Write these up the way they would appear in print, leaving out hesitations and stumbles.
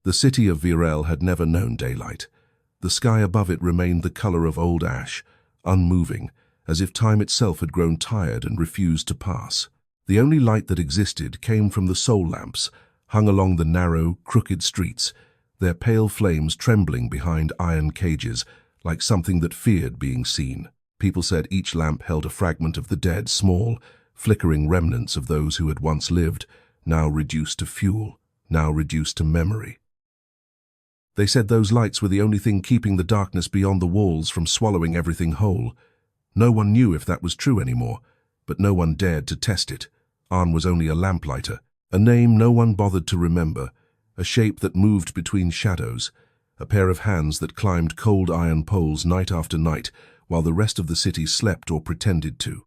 The city of Virel had never known daylight. The sky above it remained the color of old ash, unmoving, as if time itself had grown tired and refused to pass. The only light that existed came from the soul lamps, hung along the narrow, crooked streets, their pale flames trembling behind iron cages, like something that feared being seen. People said each lamp held a fragment of the dead, small, flickering remnants of those who had once lived, now reduced to fuel, now reduced to memory. They said those lights were the only thing keeping the darkness beyond the walls from swallowing everything whole. No one knew if that was true anymore, but no one dared to test it. Aren was only a lamplighter, a name no one bothered to remember, a shape that moved between shadows, a pair of hands that climbed cold iron poles night after night while the rest of the city slept or pretended to.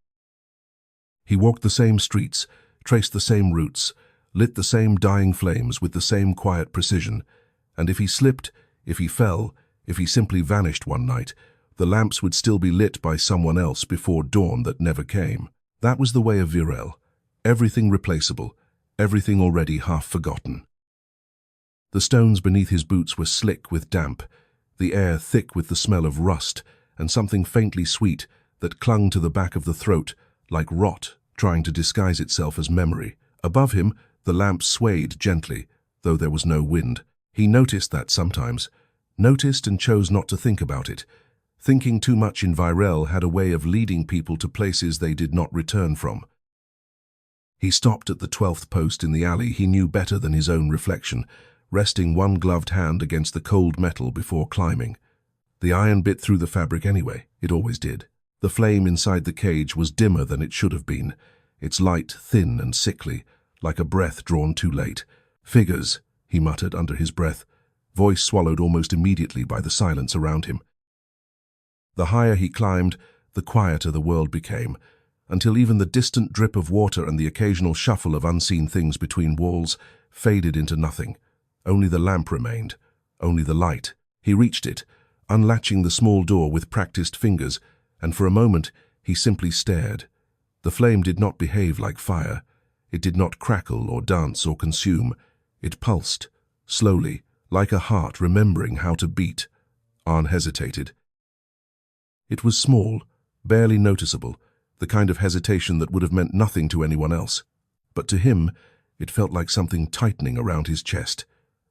He walked the same streets, traced the same routes, lit the same dying flames with the same quiet precision, and if he slipped, if he fell, if he simply vanished one night, the lamps would still be lit by someone else before dawn that never came. That was the way of Virel. Everything replaceable, everything already half forgotten. The stones beneath his boots were slick with damp, the air thick with the smell of rust, and something faintly sweet that clung to the back of the throat, like rot trying to disguise itself as memory. Above him, the lamp swayed gently, though there was no wind. He noticed that sometimes, noticed and chose not to think about it. Thinking too much in Virel had a way of leading people to places they did not return from. He stopped at the 12th post in the alley he knew better than his own reflection, resting one gloved hand against the cold metal before climbing. The iron bit through the fabric anyway, it always did. The flame inside the cage was dimmer than it should have been, its light thin and sickly, like a breath drawn too late. "Figures," he muttered under his breath, voice swallowed almost immediately by the silence around him. The higher he climbed, the quieter the world became, until even the distant drip of water and the occasional shuffle of unseen things between walls faded into nothing. Only the lamp remained, only the light. He reached it, unlatching the small door with practiced fingers, and for a moment he simply stared. The flame did not behave like fire. It did not crackle or dance or consume. It pulsed, slowly, like a heart remembering how to beat. Aren hesitated. It was small, barely noticeable, the kind of hesitation that would have meant nothing to anyone else. But to him, it felt like something tightening around his chest.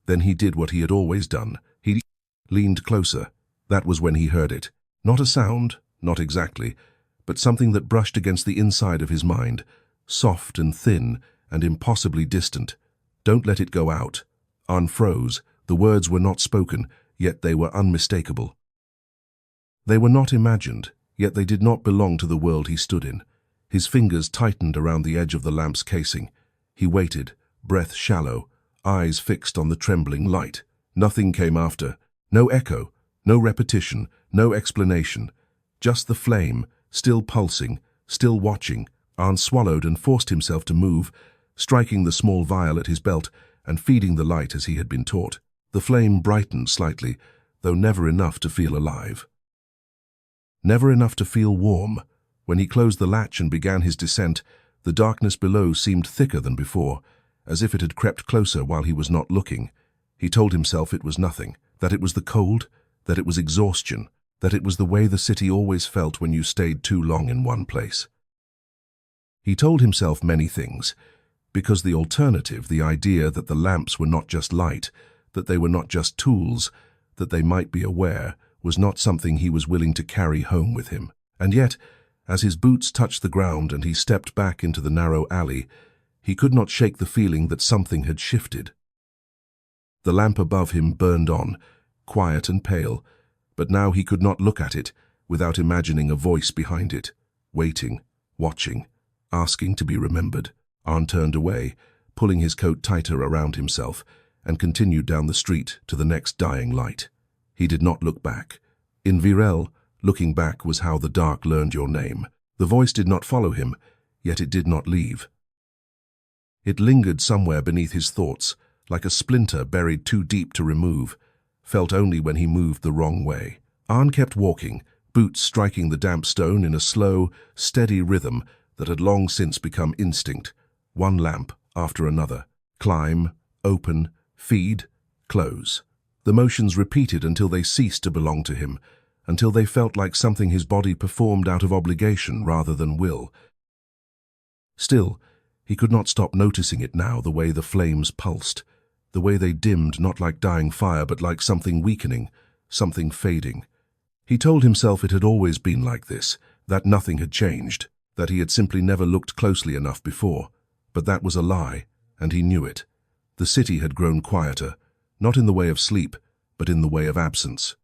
Then he did what he had always done. He leaned closer. That was when he heard it. Not a sound, not exactly, but something that brushed against the inside of his mind, soft and thin and impossibly distant. "Don't let it go out." Aren froze. The words were not spoken, yet they were unmistakable. They were not imagined, yet they did not belong to the world he stood in. His fingers tightened around the edge of the lamp's casing. He waited, breath shallow, eyes fixed on the trembling light. Nothing came after. No echo, no repetition, no explanation. Just the flame, still pulsing, still watching. Aren swallowed and forced himself to move, striking the small vial at his belt and feeding the light as he had been taught. The flame brightened slightly, though never enough to feel alive. Never enough to feel warm. When he closed the latch and began his descent, the darkness below seemed thicker than before, as if it had crept closer while he was not looking. He told himself it was nothing, that it was the cold, that it was exhaustion, that it was the way the city always felt when you stayed too long in one place. He told himself many things, because the alternative, the idea that the lamps were not just light, that they were not just tools, that they might be aware, was not something he was willing to carry home with him. And yet, as his boots touched the ground and he stepped back into the narrow alley, he could not shake the feeling that something had shifted. The lamp above him burned on, quiet and pale, but now he could not look at it without imagining a voice behind it, waiting, watching, asking to be remembered. Aren turned away, pulling his coat tighter around himself, and continued down the street to the next dying light. He did not look back. In Virel, looking back was how the dark learned your name. The voice did not follow him, yet it did not leave. It lingered somewhere beneath his thoughts, like a splinter buried too deep to remove, felt only when he moved the wrong way. Aren kept walking, boots striking the damp stone in a slow, steady rhythm that had long since become instinct, one lamp after another. Climb, open, feed, close. The motions repeated until they ceased to belong to him, until they felt like something his body performed out of obligation rather than will. Still, he could not stop noticing it now, the way the flames pulsed, the way they dimmed not like dying fire but like something weakening, something fading. He told himself it had always been like this, that nothing had changed, that he had simply never looked closely enough before. But that was a lie, and he knew it. The city had grown quieter, not in the way of sleep, but in the way of absence.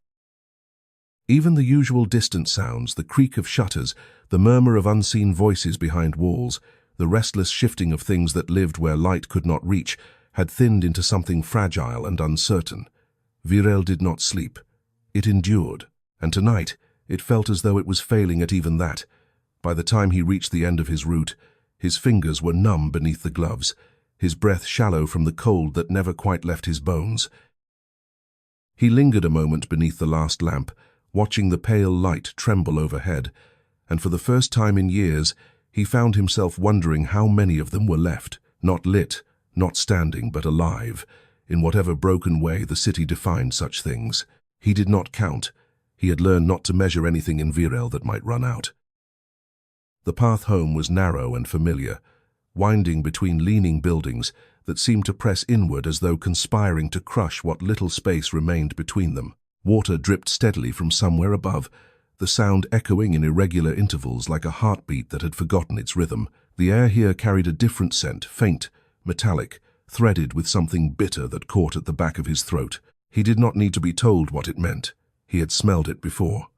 Even the usual distant sounds, the creak of shutters, the murmur of unseen voices behind walls, the restless shifting of things that lived where light could not reach, had thinned into something fragile and uncertain. Virel did not sleep. It endured, and tonight it felt as though it was failing at even that. By the time he reached the end of his route, his fingers were numb beneath the gloves, his breath shallow from the cold that never quite left his bones. He lingered a moment beneath the last lamp, watching the pale light tremble overhead, and for the first time in years, he found himself wondering how many of them were left, not lit, not standing, but alive, in whatever broken way the city defined such things. He did not count. He had learned not to measure anything in Virel that might run out. The path home was narrow and familiar, winding between leaning buildings that seemed to press inward as though conspiring to crush what little space remained between them. Water dripped steadily from somewhere above, the sound echoing in irregular intervals like a heartbeat that had forgotten its rhythm. The air here carried a different scent, faint, metallic, threaded with something bitter that caught at the back of his throat. He did not need to be told what it meant. He had smelled it before.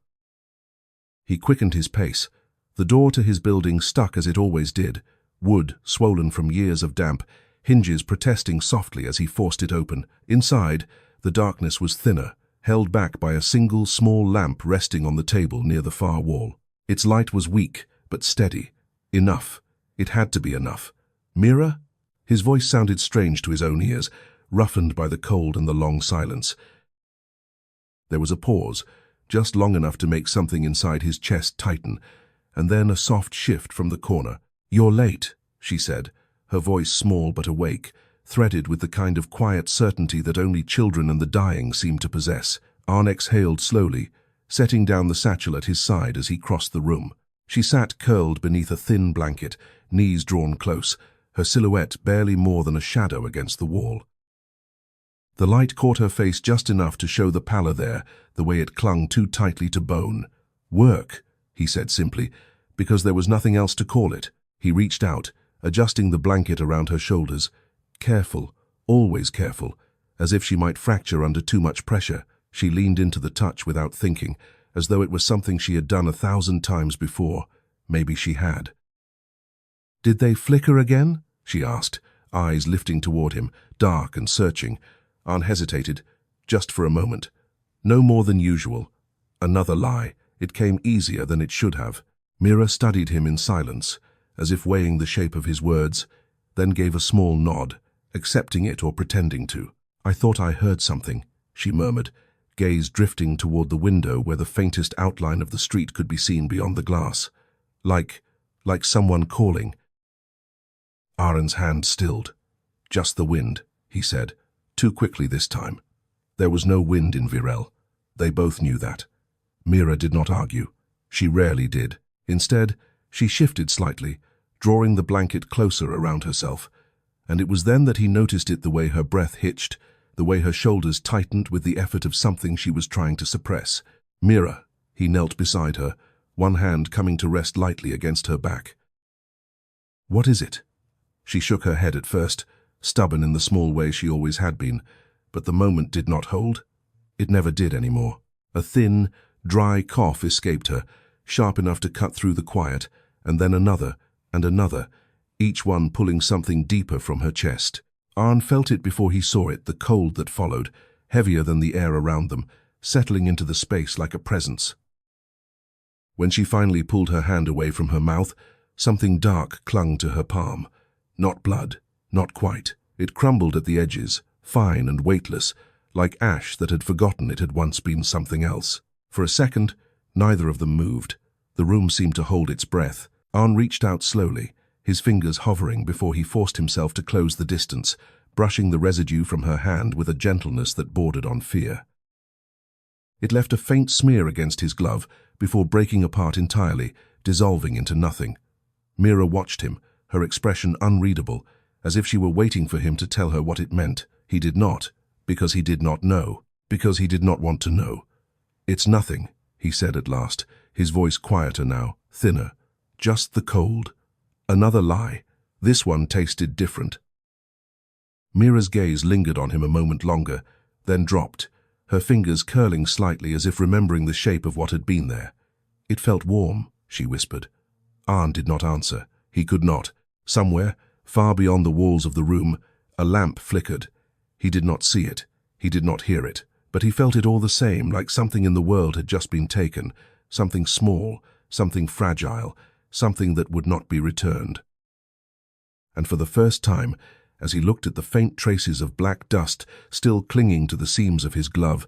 He quickened his pace. The door to his building stuck as it always did, wood swollen from years of damp, hinges protesting softly as he forced it open. Inside, the darkness was thinner, held back by a single small lamp resting on the table near the far wall. Its light was weak, but steady. Enough. It had to be enough. Mirror? His voice sounded strange to his own ears, roughened by the cold and the long silence. There was a pause, just long enough to make something inside his chest tighten, and then a soft shift from the corner. "You're late," she said, her voice small but awake, threaded with the kind of quiet certainty that only children and the dying seem to possess. Aren exhaled slowly, setting down the satchel at his side as he crossed the room. She sat curled beneath a thin blanket, knees drawn close, her silhouette barely more than a shadow against the wall. The light caught her face just enough to show the pallor there, the way it clung too tightly to bone. "Work," he said simply, because there was nothing else to call it. He reached out, adjusting the blanket around her shoulders. Careful, always careful, as if she might fracture under too much pressure. She leaned into the touch without thinking, as though it was something she had done 1,000 times before. Maybe she had. "Did they flicker again?" she asked, eyes lifting toward him, dark and searching. Aren hesitated, just for a moment. No more than usual. Another lie. It came easier than it should have. Mira studied him in silence, as if weighing the shape of his words, then gave a small nod, accepting it or pretending to. "I thought I heard something," she murmured, gaze drifting toward the window where the faintest outline of the street could be seen beyond the glass. Like someone calling. Aren's hand stilled. "Just the wind," he said, too quickly this time. There was no wind in Virel. They both knew that. Mira did not argue. She rarely did. Instead, she shifted slightly, drawing the blanket closer around herself, and it was then that he noticed it, the way her breath hitched, the way her shoulders tightened with the effort of something she was trying to suppress. "Mira," he knelt beside her, one hand coming to rest lightly against her back. "What is it?" She shook her head at first, stubborn in the small way she always had been, but the moment did not hold. It never did anymore. A thin, dry cough escaped her, sharp enough to cut through the quiet, and then another, and another, each one pulling something deeper from her chest. Aren felt it before he saw it, the cold that followed, heavier than the air around them, settling into the space like a presence. When she finally pulled her hand away from her mouth, something dark clung to her palm. Not blood, not quite. It crumbled at the edges, fine and weightless, like ash that had forgotten it had once been something else. For a second, neither of them moved. The room seemed to hold its breath. Aren reached out slowly, his fingers hovering before he forced himself to close the distance, brushing the residue from her hand with a gentleness that bordered on fear. It left a faint smear against his glove before breaking apart entirely, dissolving into nothing. Mira watched him, her expression unreadable, as if she were waiting for him to tell her what it meant. He did not, because he did not know, because he did not want to know. "It's nothing," he said at last, his voice quieter now, thinner. "Just the cold." Another lie. This one tasted different. Mira's gaze lingered on him a moment longer, then dropped, her fingers curling slightly as if remembering the shape of what had been there. "It felt warm," she whispered. Aren did not answer. He could not. Somewhere, far beyond the walls of the room, a lamp flickered. He did not see it. He did not hear it. But he felt it all the same, like something in the world had just been taken, something small, something fragile, something that would not be returned. And for the first time, as he looked at the faint traces of black dust still clinging to the seams of his glove,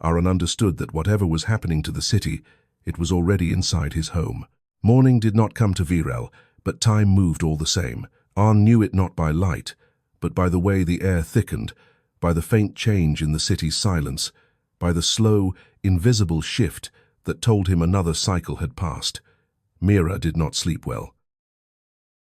Aren understood that whatever was happening to the city, it was already inside his home. Morning did not come to Virel, but time moved all the same. Aren knew it not by light, but by the way the air thickened, by the faint change in the city's silence, by the slow, invisible shift that told him another cycle had passed. Mira did not sleep well.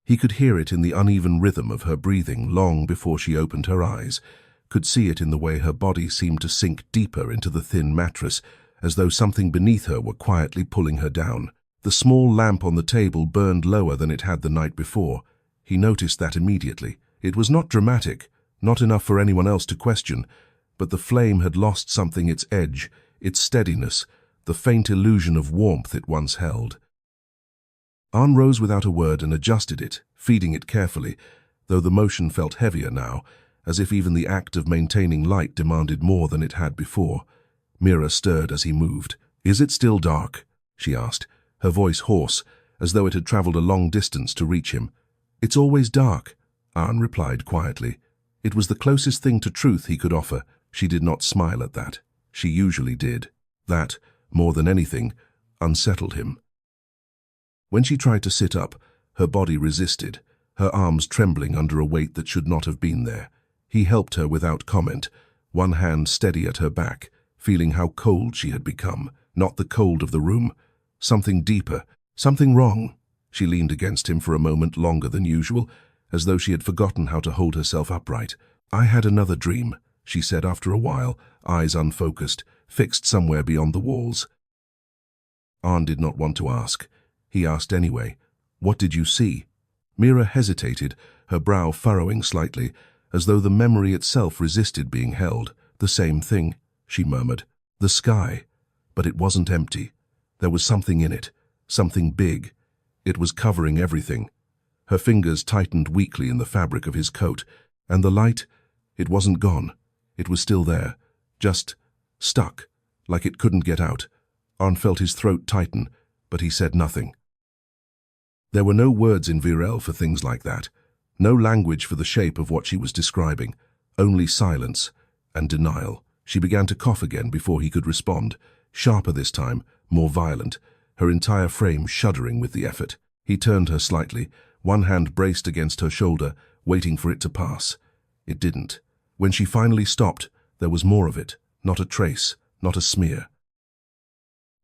He could hear it in the uneven rhythm of her breathing long before she opened her eyes, could see it in the way her body seemed to sink deeper into the thin mattress, as though something beneath her were quietly pulling her down. The small lamp on the table burned lower than it had the night before. He noticed that immediately. It was not dramatic, not enough for anyone else to question, but the flame had lost something, its edge, its steadiness, the faint illusion of warmth it once held. Aren rose without a word and adjusted it, feeding it carefully, though the motion felt heavier now, as if even the act of maintaining light demanded more than it had before. Mira stirred as he moved. "Is it still dark?" she asked, her voice hoarse, as though it had traveled a long distance to reach him. "It's always dark," Aren replied quietly. It was the closest thing to truth he could offer. She did not smile at that. She usually did. That, more than anything, unsettled him. When she tried to sit up, her body resisted, her arms trembling under a weight that should not have been there. He helped her without comment, one hand steady at her back, feeling how cold she had become, not the cold of the room. Something deeper, something wrong. She leaned against him for a moment longer than usual, as though she had forgotten how to hold herself upright. "I had another dream," she said after a while, eyes unfocused, fixed somewhere beyond the walls. Aren did not want to ask. He asked anyway. "What did you see?" Mira hesitated, her brow furrowing slightly, as though the memory itself resisted being held. "The same thing," she murmured. "The sky." But it wasn't empty. There was something in it, something big. It was covering everything. Her fingers tightened weakly in the fabric of his coat, and the light, it wasn't gone. It was still there, just stuck, like it couldn't get out. Aren felt his throat tighten, but he said nothing. There were no words in Virel for things like that, no language for the shape of what she was describing, only silence and denial. She began to cough again before he could respond, sharper this time, more violent, her entire frame shuddering with the effort. He turned her slightly, one hand braced against her shoulder, waiting for it to pass. It didn't. When she finally stopped, there was more of it, not a trace, not a smear.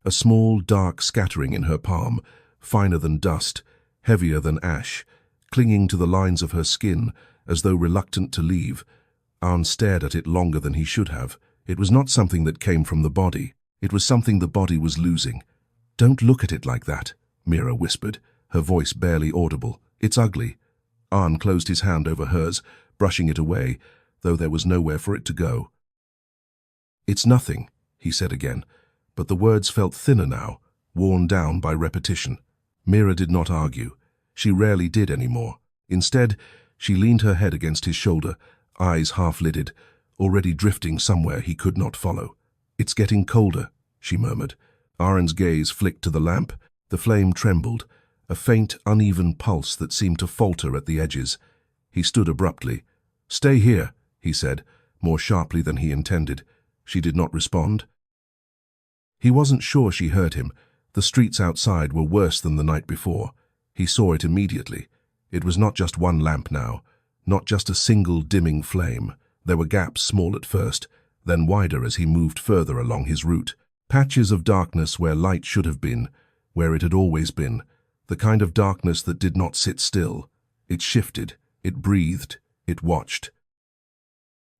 A small, dark scattering in her palm, finer than dust, heavier than ash, clinging to the lines of her skin as though reluctant to leave. Aren stared at it longer than he should have. It was not something that came from the body. It was something the body was losing. "Don't look at it like that," Mira whispered, her voice barely audible. "It's ugly." Aren closed his hand over hers, brushing it away, though there was nowhere for it to go. "It's nothing," he said again, but the words felt thinner now, worn down by repetition. Mira did not argue. She rarely did anymore. Instead, she leaned her head against his shoulder, eyes half-lidded, already drifting somewhere he could not follow. "It's getting colder," she murmured. Aren's gaze flicked to the lamp. The flame trembled, a faint, uneven pulse that seemed to falter at the edges. He stood abruptly. "Stay here," he said, more sharply than he intended. She did not respond. He wasn't sure she heard him. The streets outside were worse than the night before. He saw it immediately. It was not just one lamp now. not just a single dimming flame. There were gaps, small at first, then wider as he moved further along his route. Patches of darkness where light should have been, where it had always been. The kind of darkness that did not sit still. It shifted, it breathed, it watched.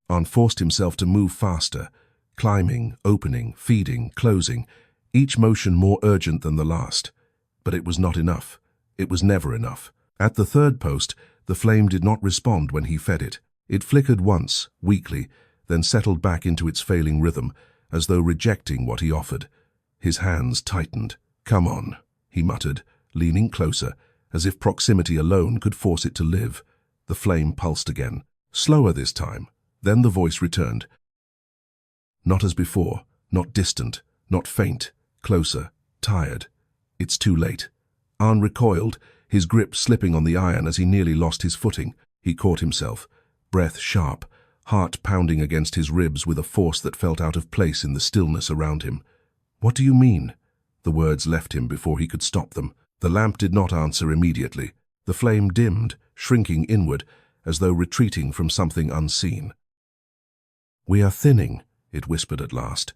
Aren forced himself to move faster, climbing, opening, feeding, closing, each motion more urgent than the last. But it was not enough. It was never enough. At the third post, the flame did not respond when he fed it. It flickered once, weakly, then settled back into its failing rhythm, as though rejecting what he offered. His hands tightened. "Come on," he muttered, leaning closer, as if proximity alone could force it to live. The flame pulsed again, slower this time. Then the voice returned. Not as before, not distant, not faint, closer, tired. "It's too late." Aren recoiled, his grip slipping on the iron as he nearly lost his footing. He caught himself, breath sharp, heart pounding against his ribs with a force that felt out of place in the stillness around him. "What do you mean?" The words left him before he could stop them. The lamp did not answer immediately. The flame dimmed, shrinking inward, as though retreating from something unseen. "We are thinning," it whispered at last,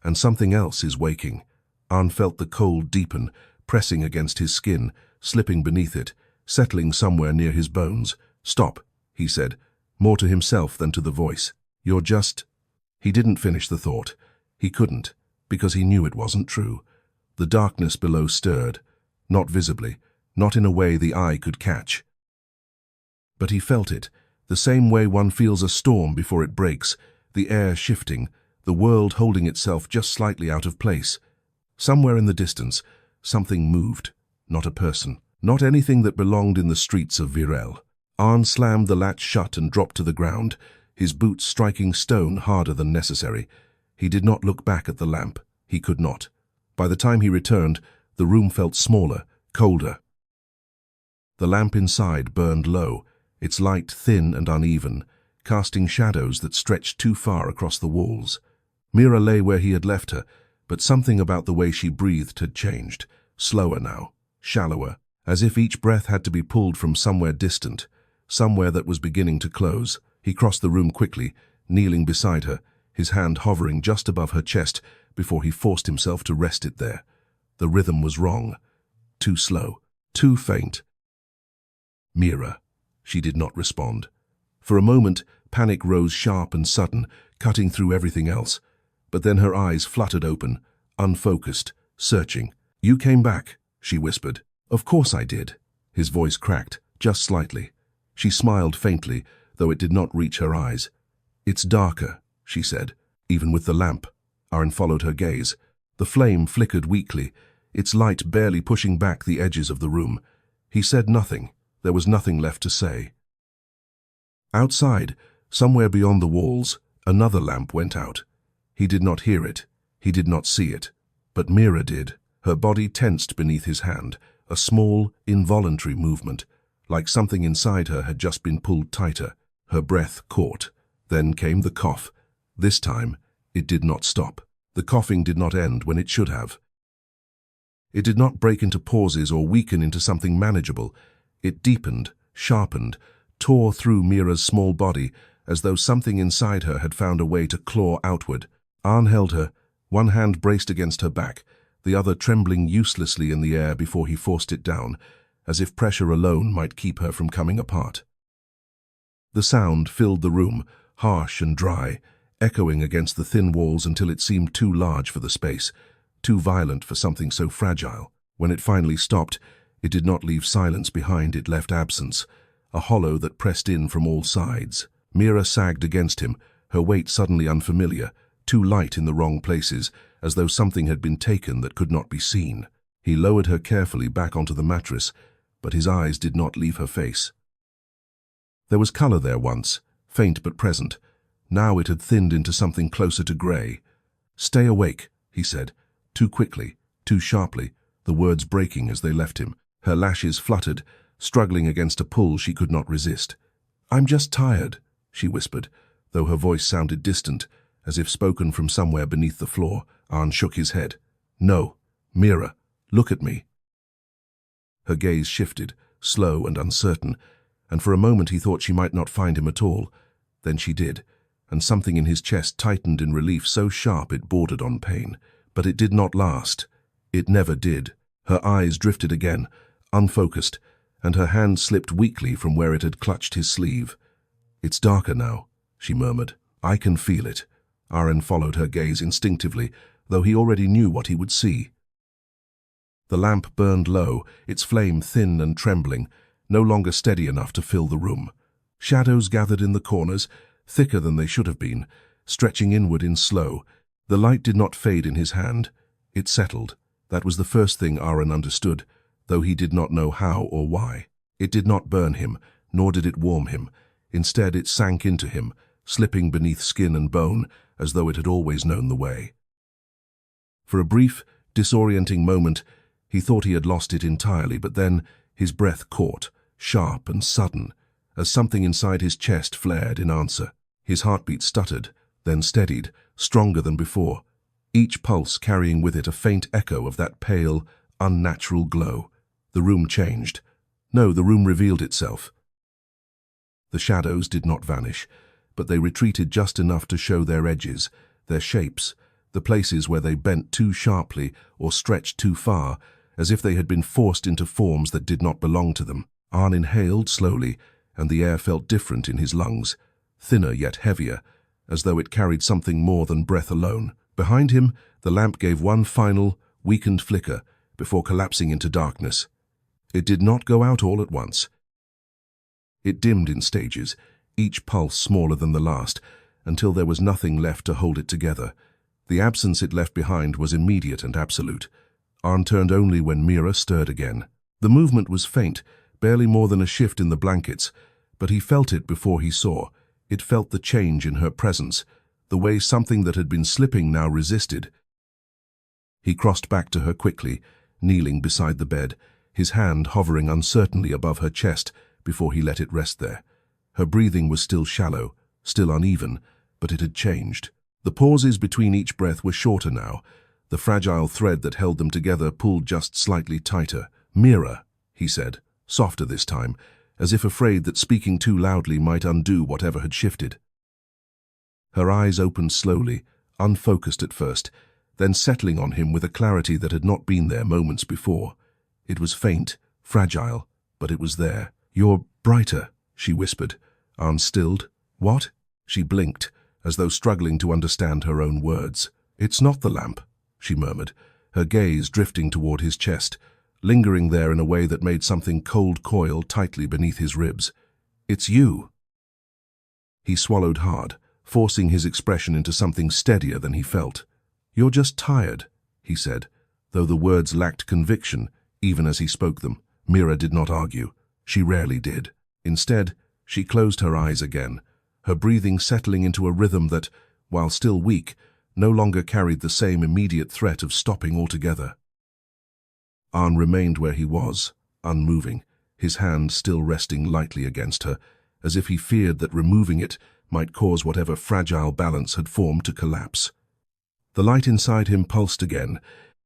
"and something else is waking." Aren felt the cold deepen, pressing against his skin, slipping beneath it, settling somewhere near his bones. "Stop," he said, more to himself than to the voice. "You're just—" He didn't finish the thought. He couldn't, because he knew it wasn't true. The darkness below stirred, not visibly, not in a way the eye could catch. But he felt it, the same way one feels a storm before it breaks, the air shifting, the world holding itself just slightly out of place. Somewhere in the distance, something moved, not a person, not anything that belonged in the streets of Virel. Aren slammed the latch shut and dropped to the ground, his boots striking stone harder than necessary. He did not look back at the lamp. He could not. By the time he returned, the room felt smaller, colder. The lamp inside burned low, its light thin and uneven, casting shadows that stretched too far across the walls. Mira lay where he had left her, but something about the way she breathed had changed, slower now, shallower, as if each breath had to be pulled from somewhere distant, somewhere that was beginning to close. He crossed the room quickly, kneeling beside her, his hand hovering just above her chest before he forced himself to rest it there. The rhythm was wrong, too slow, too faint. "Mira." She did not respond. For a moment, panic rose sharp and sudden, cutting through everything else. But then her eyes fluttered open, unfocused, searching. "You came back," she whispered. "Of course I did." His voice cracked, just slightly. She smiled faintly, though it did not reach her eyes. "It's darker," she said, "even with the lamp." Aren followed her gaze. The flame flickered weakly, its light barely pushing back the edges of the room. He said nothing. There was nothing left to say. Outside, somewhere beyond the walls, another lamp went out. He did not hear it. He did not see it. But Mira did. Her body tensed beneath his hand, a small, involuntary movement, like something inside her had just been pulled tighter. Her breath caught. Then came the cough. This time, it did not stop. The coughing did not end when it should have. It did not break into pauses or weaken into something manageable. It deepened, sharpened, tore through Mira's small body, as though something inside her had found a way to claw outward. Aren held her, one hand braced against her back, the other trembling uselessly in the air before he forced it down, as if pressure alone might keep her from coming apart. The sound filled the room, harsh and dry, echoing against the thin walls until it seemed too large for the space, too violent for something so fragile. When it finally stopped, it did not leave silence behind, it left absence, a hollow that pressed in from all sides. Mira sagged against him, her weight suddenly unfamiliar, too light in the wrong places, as though something had been taken that could not be seen. He lowered her carefully back onto the mattress, but his eyes did not leave her face. There was color there once, faint but present. Now it had thinned into something closer to grey. "Stay awake," he said, too quickly, too sharply, the words breaking as they left him. Her lashes fluttered, struggling against a pull she could not resist. "I'm just tired," she whispered, though her voice sounded distant, as if spoken from somewhere beneath the floor. Aren shook his head. "No, Mira, look at me." Her gaze shifted, slow and uncertain, and for a moment he thought she might not find him at all. Then she did, and something in his chest tightened in relief so sharp it bordered on pain. But it did not last. It never did. Her eyes drifted again, unfocused, and her hand slipped weakly from where it had clutched his sleeve. "It's darker now," she murmured. "I can feel it." Aren followed her gaze instinctively, though he already knew what he would see. The lamp burned low, its flame thin and trembling, no longer steady enough to fill the room. Shadows gathered in the corners, thicker than they should have been, stretching inward in slow. The light did not fade in his hand. It settled. That was the first thing Aren understood, though he did not know how or why. It did not burn him, nor did it warm him. Instead, it sank into him, slipping beneath skin and bone, as though it had always known the way. For a brief, disorienting moment, he thought he had lost it entirely, but then his breath caught, sharp and sudden, as something inside his chest flared in answer. His heartbeat stuttered, then steadied, stronger than before, each pulse carrying with it a faint echo of that pale, unnatural glow. The room changed. No, the room revealed itself. The shadows did not vanish, but they retreated just enough to show their edges, their shapes, the places where they bent too sharply or stretched too far, as if they had been forced into forms that did not belong to them. Aren inhaled slowly, and the air felt different in his lungs, thinner yet heavier, as though it carried something more than breath alone. Behind him, the lamp gave one final, weakened flicker before collapsing into darkness. It did not go out all at once. It dimmed in stages, each pulse smaller than the last, until there was nothing left to hold it together. The absence it left behind was immediate and absolute. Aren turned only when Mira stirred again. The movement was faint, barely more than a shift in the blankets, but he felt it before he saw. It felt the change in her presence, the way something that had been slipping now resisted. He crossed back to her quickly, kneeling beside the bed, his hand hovering uncertainly above her chest before he let it rest there. Her breathing was still shallow, still uneven, but it had changed. The pauses between each breath were shorter now. The fragile thread that held them together pulled just slightly tighter. "Mira," he said, softer this time, as if afraid that speaking too loudly might undo whatever had shifted. Her eyes opened slowly, unfocused at first, then settling on him with a clarity that had not been there moments before. It was faint, fragile, but it was there. "You're brighter," she whispered. Aren stilled. "What?" She blinked, as though struggling to understand her own words. "It's not the lamp," she murmured, her gaze drifting toward his chest, lingering there in a way that made something cold coil tightly beneath his ribs. "It's you." He swallowed hard, forcing his expression into something steadier than he felt. "You're just tired," he said, though the words lacked conviction, even as he spoke them. Mira did not argue. She rarely did. Instead, she closed her eyes again, her breathing settling into a rhythm that, while still weak, no longer carried the same immediate threat of stopping altogether. Aren remained where he was, unmoving, his hand still resting lightly against her, as if he feared that removing it might cause whatever fragile balance had formed to collapse. The light inside him pulsed again.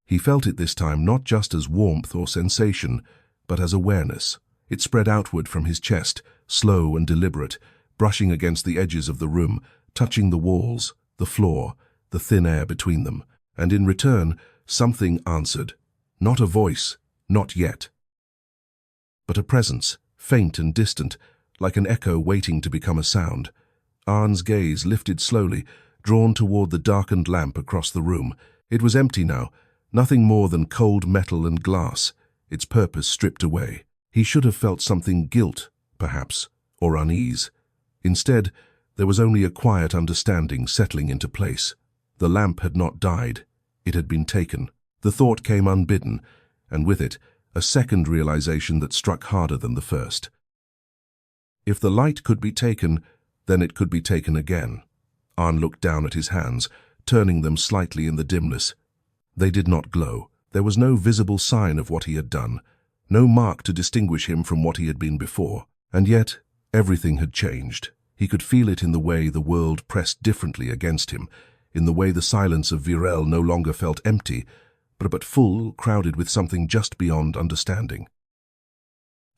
He felt it this time not just as warmth or sensation, but as awareness. It spread outward from his chest, slow and deliberate, brushing against the edges of the room, touching the walls, the floor, the thin air between them. And in return, something answered. Not a voice, not yet, but a presence, faint and distant, like an echo waiting to become a sound. Aren's gaze lifted slowly, drawn toward the darkened lamp across the room. It was empty now, nothing more than cold metal and glass, its purpose stripped away. He should have felt something, guilt, perhaps, or unease. Instead, there was only a quiet understanding settling into place. The lamp had not died. It had been taken. The thought came unbidden, and with it, a second realization that struck harder than the first. If the light could be taken, then it could be taken again. Aren looked down at his hands, turning them slightly in the dimness. They did not glow. There was no visible sign of what he had done, no mark to distinguish him from what he had been before. And yet, everything had changed. He could feel it in the way the world pressed differently against him, in the way the silence of Virel no longer felt empty, but full, crowded with something just beyond understanding.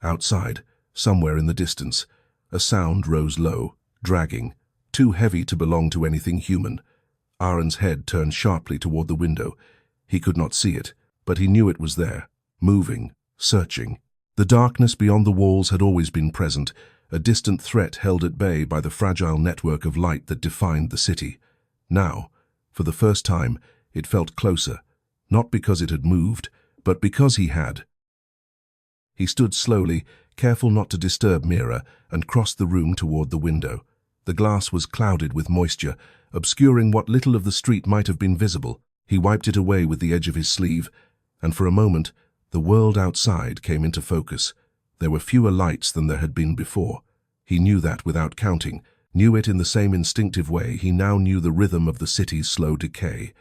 Outside, Somewhere in the distance, a sound rose low, dragging, too heavy to belong to anything human. Aren's head turned sharply toward the window. He could not see it, but he knew it was there, moving, searching. The darkness beyond the walls had always been present, a distant threat held at bay by the fragile network of light that defined the city. Now, for the first time, it felt closer, not because it had moved, but because he had. He stood slowly, careful not to disturb Mira, and crossed the room toward the window. The glass was clouded with moisture, obscuring what little of the street might have been visible. He wiped it away with the edge of his sleeve, and for a moment, the world outside came into focus. There were fewer lights than there had been before. He knew that without counting, knew it in the same instinctive way he now knew the rhythm of the city's slow decay.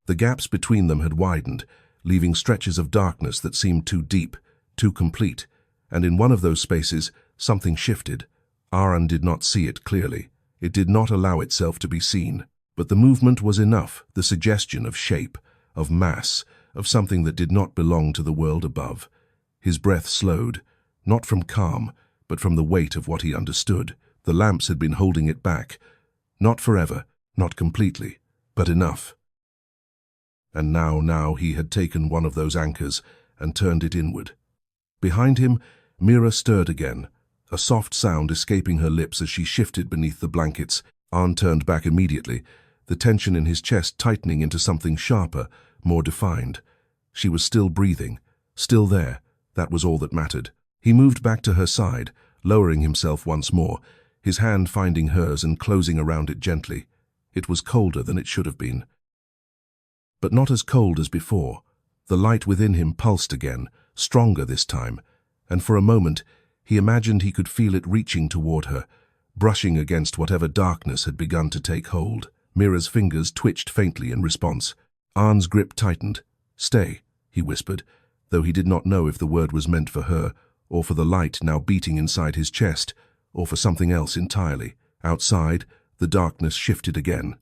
The gaps between them had widened, leaving stretches of darkness that seemed too deep, too complete, and in one of those spaces, something shifted. Aren did not see it clearly. It did not allow itself to be seen. But the movement was enough, the suggestion of shape, of mass, of something that did not belong to the world above. His breath slowed, not from calm, but from the weight of what he understood. The lamps had been holding it back. Not forever, not completely, but enough. And now he had taken one of those anchors and turned it inward. Behind him, Mira stirred again, a soft sound escaping her lips as she shifted beneath the blankets. Aren turned back immediately, the tension in his chest tightening into something sharper, more defined. She was still breathing, still there. That was all that mattered. He moved back to her side, lowering himself once more, his hand finding hers and closing around it gently. It was colder than it should have been, but not as cold as before. The light within him pulsed again, stronger this time, and for a moment he imagined he could feel it reaching toward her, brushing against whatever darkness had begun to take hold. Mira's fingers twitched faintly in response. Aren's grip tightened. "Stay," he whispered, though he did not know if the word was meant for her, or for the light now beating inside his chest, or for something else entirely. Outside, the darkness shifted again.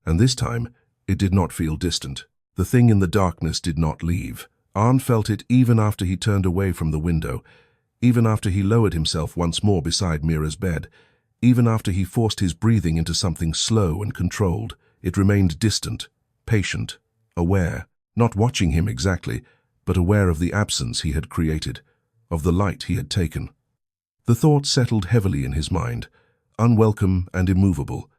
And this time, it did not feel distant. The thing in the darkness did not leave. Aren felt it even after he turned away from the window, even after he lowered himself once more beside Mira's bed, even after he forced his breathing into something slow and controlled. It remained distant, patient, aware, not watching him exactly, but aware of the absence he had created, of the light he had taken. The thought settled heavily in his mind, unwelcome and immovable.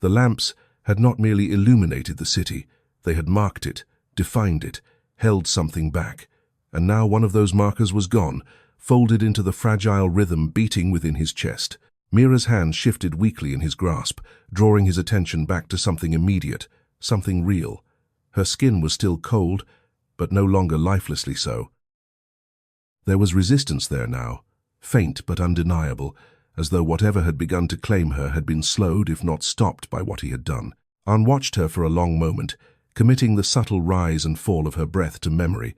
The lamps had not merely illuminated the city, they had marked it, defined it, held something back, and now one of those markers was gone, folded into the fragile rhythm beating within his chest. Mira's hand shifted weakly in his grasp, drawing his attention back to something immediate, something real. Her skin was still cold, but no longer lifelessly so. There was resistance there now, faint but undeniable, as though whatever had begun to claim her had been slowed if not stopped by what he had done. Aren watched her for a long moment, committing the subtle rise and fall of her breath to memory,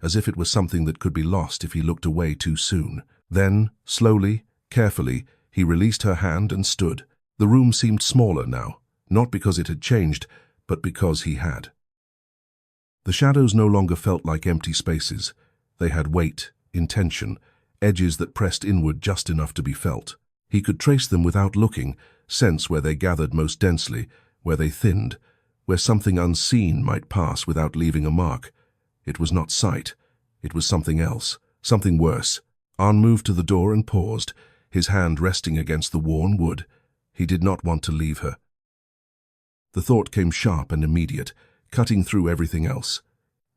as if it was something that could be lost if he looked away too soon. Then, slowly, carefully, he released her hand and stood. The room seemed smaller now, not because it had changed, but because he had. The shadows no longer felt like empty spaces. They had weight, intention, edges that pressed inward just enough to be felt. He could trace them without looking, sense where they gathered most densely, where they thinned, where something unseen might pass without leaving a mark. It was not sight. It was something else, something worse. Aren moved to the door and paused, his hand resting against the worn wood. He did not want to leave her. The thought came sharp and immediate, cutting through everything else.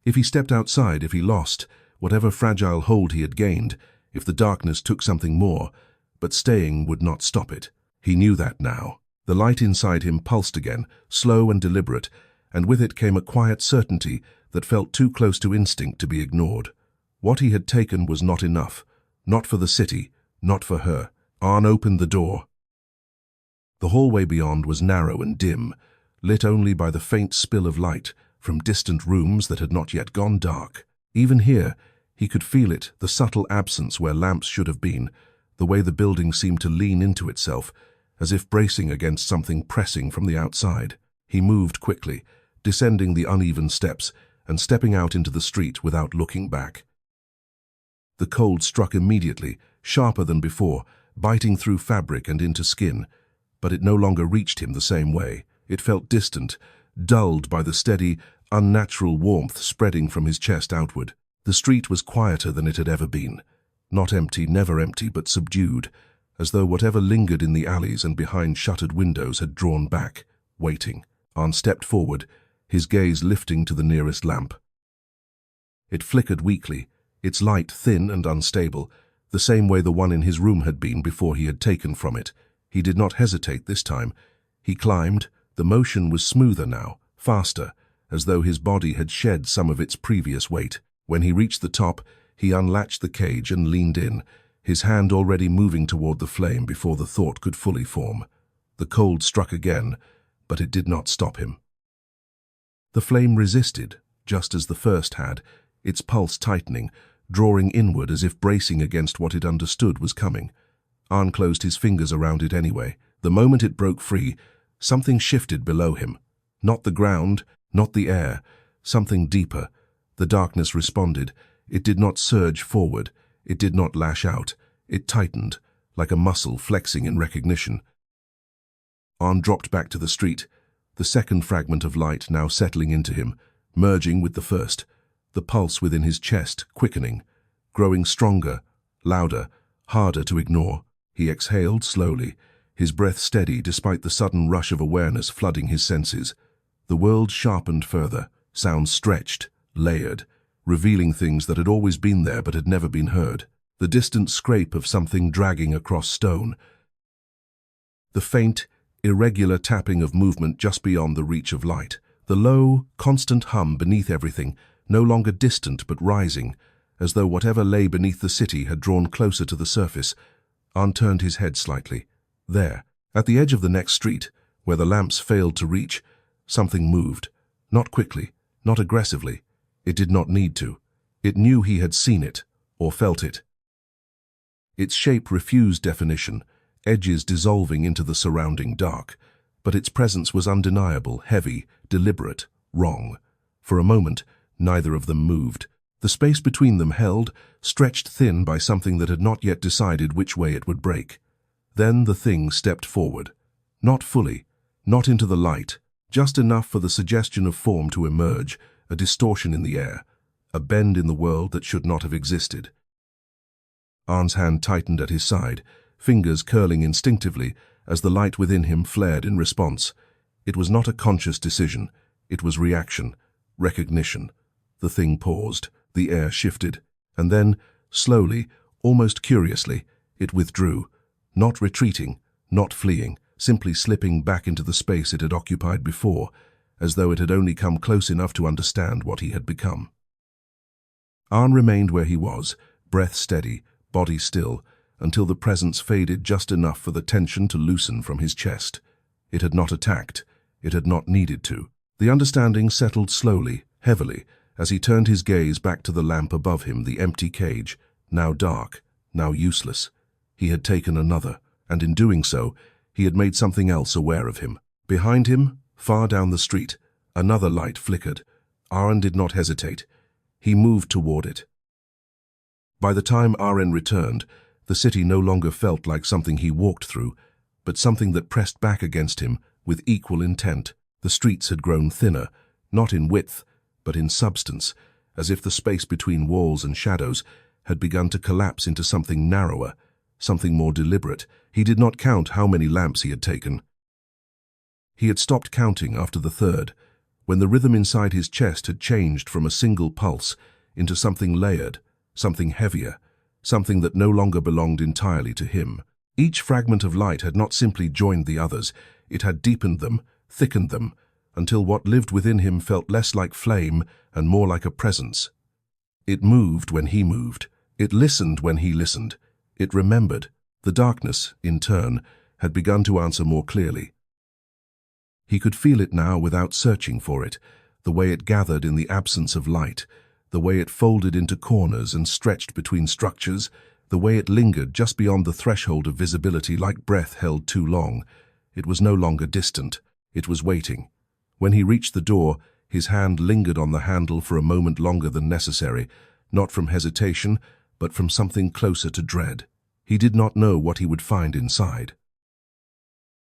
If he stepped outside, if he lost whatever fragile hold he had gained, if the darkness took something more, but staying would not stop it. He knew that now. The light inside him pulsed again, slow and deliberate, and with it came a quiet certainty that felt too close to instinct to be ignored. What he had taken was not enough, not for the city, not for her. Aren opened the door. The hallway beyond was narrow and dim, lit only by the faint spill of light from distant rooms that had not yet gone dark. Even here, he could feel it, the subtle absence where lamps should have been, the way the building seemed to lean into itself, as if bracing against something pressing from the outside. He moved quickly, descending the uneven steps and stepping out into the street without looking back. The cold struck immediately, sharper than before, biting through fabric and into skin. But it no longer reached him the same way. It felt distant, dulled by the steady, unnatural warmth spreading from his chest outward. The street was quieter than it had ever been. Not empty, never empty, but subdued, as though whatever lingered in the alleys and behind shuttered windows had drawn back, waiting. Aren stepped forward, his gaze lifting to the nearest lamp. It flickered weakly, its light thin and unstable, the same way the one in his room had been before he had taken from it. He did not hesitate this time. He climbed. The motion was smoother now, faster, as though his body had shed some of its previous weight. When he reached the top, he unlatched the cage and leaned in, his hand already moving toward the flame before the thought could fully form. The cold struck again, but it did not stop him. The flame resisted, just as the first had, its pulse tightening, drawing inward as if bracing against what it understood was coming. Aren closed his fingers around it anyway. The moment it broke free, something shifted below him. Not the ground, not the air, something deeper. The darkness responded. It did not surge forward. It did not lash out. It tightened, like a muscle flexing in recognition. Aren dropped back to the street, the second fragment of light now settling into him, merging with the first, the pulse within his chest quickening, growing stronger, louder, harder to ignore. He exhaled slowly, his breath steady despite the sudden rush of awareness flooding his senses. The world sharpened further, sounds stretched, layered, revealing things that had always been there but had never been heard. The distant scrape of something dragging across stone. The faint, irregular tapping of movement just beyond the reach of light. The low, constant hum beneath everything, no longer distant but rising, as though whatever lay beneath the city had drawn closer to the surface. Aren turned his head slightly. There, at the edge of the next street, where the lamps failed to reach, something moved. Not quickly, not aggressively. It did not need to. It knew he had seen it, or felt it. Its shape refused definition, edges dissolving into the surrounding dark, but its presence was undeniable, heavy, deliberate, wrong. For a moment, neither of them moved. The space between them held, stretched thin by something that had not yet decided which way it would break. Then the thing stepped forward. Not fully, not into the light, just enough for the suggestion of form to emerge, a distortion in the air, a bend in the world that should not have existed. Aren's hand tightened at his side, fingers curling instinctively as the light within him flared in response. It was not a conscious decision. It was reaction, recognition. The thing paused, the air shifted, and then, slowly, almost curiously, it withdrew, not retreating, not fleeing, simply slipping back into the space it had occupied before, as though it had only come close enough to understand what he had become. Aren remained where he was, breath steady, body still, until the presence faded just enough for the tension to loosen from his chest. It had not attacked. It had not needed to. The understanding settled slowly, heavily, as he turned his gaze back to the lamp above him, the empty cage, now dark, now useless. He had taken another, and in doing so, he had made something else aware of him. Behind him, far down the street, another light flickered. Aren did not hesitate. He moved toward it. By the time Aren returned, the city no longer felt like something he walked through, but something that pressed back against him with equal intent. The streets had grown thinner, not in width, but in substance, as if the space between walls and shadows had begun to collapse into something narrower, something more deliberate. He did not count how many lamps he had taken. He had stopped counting after the third, when the rhythm inside his chest had changed from a single pulse into something layered, something heavier, something that no longer belonged entirely to him. Each fragment of light had not simply joined the others, it had deepened them, thickened them, until what lived within him felt less like flame and more like a presence. It moved when he moved. It listened when he listened. It remembered. The darkness, in turn, had begun to answer more clearly. He could feel it now without searching for it, the way it gathered in the absence of light, the way it folded into corners and stretched between structures, the way it lingered just beyond the threshold of visibility like breath held too long. It was no longer distant. It was waiting. When he reached the door, his hand lingered on the handle for a moment longer than necessary, not from hesitation, but from something closer to dread. He did not know what he would find inside.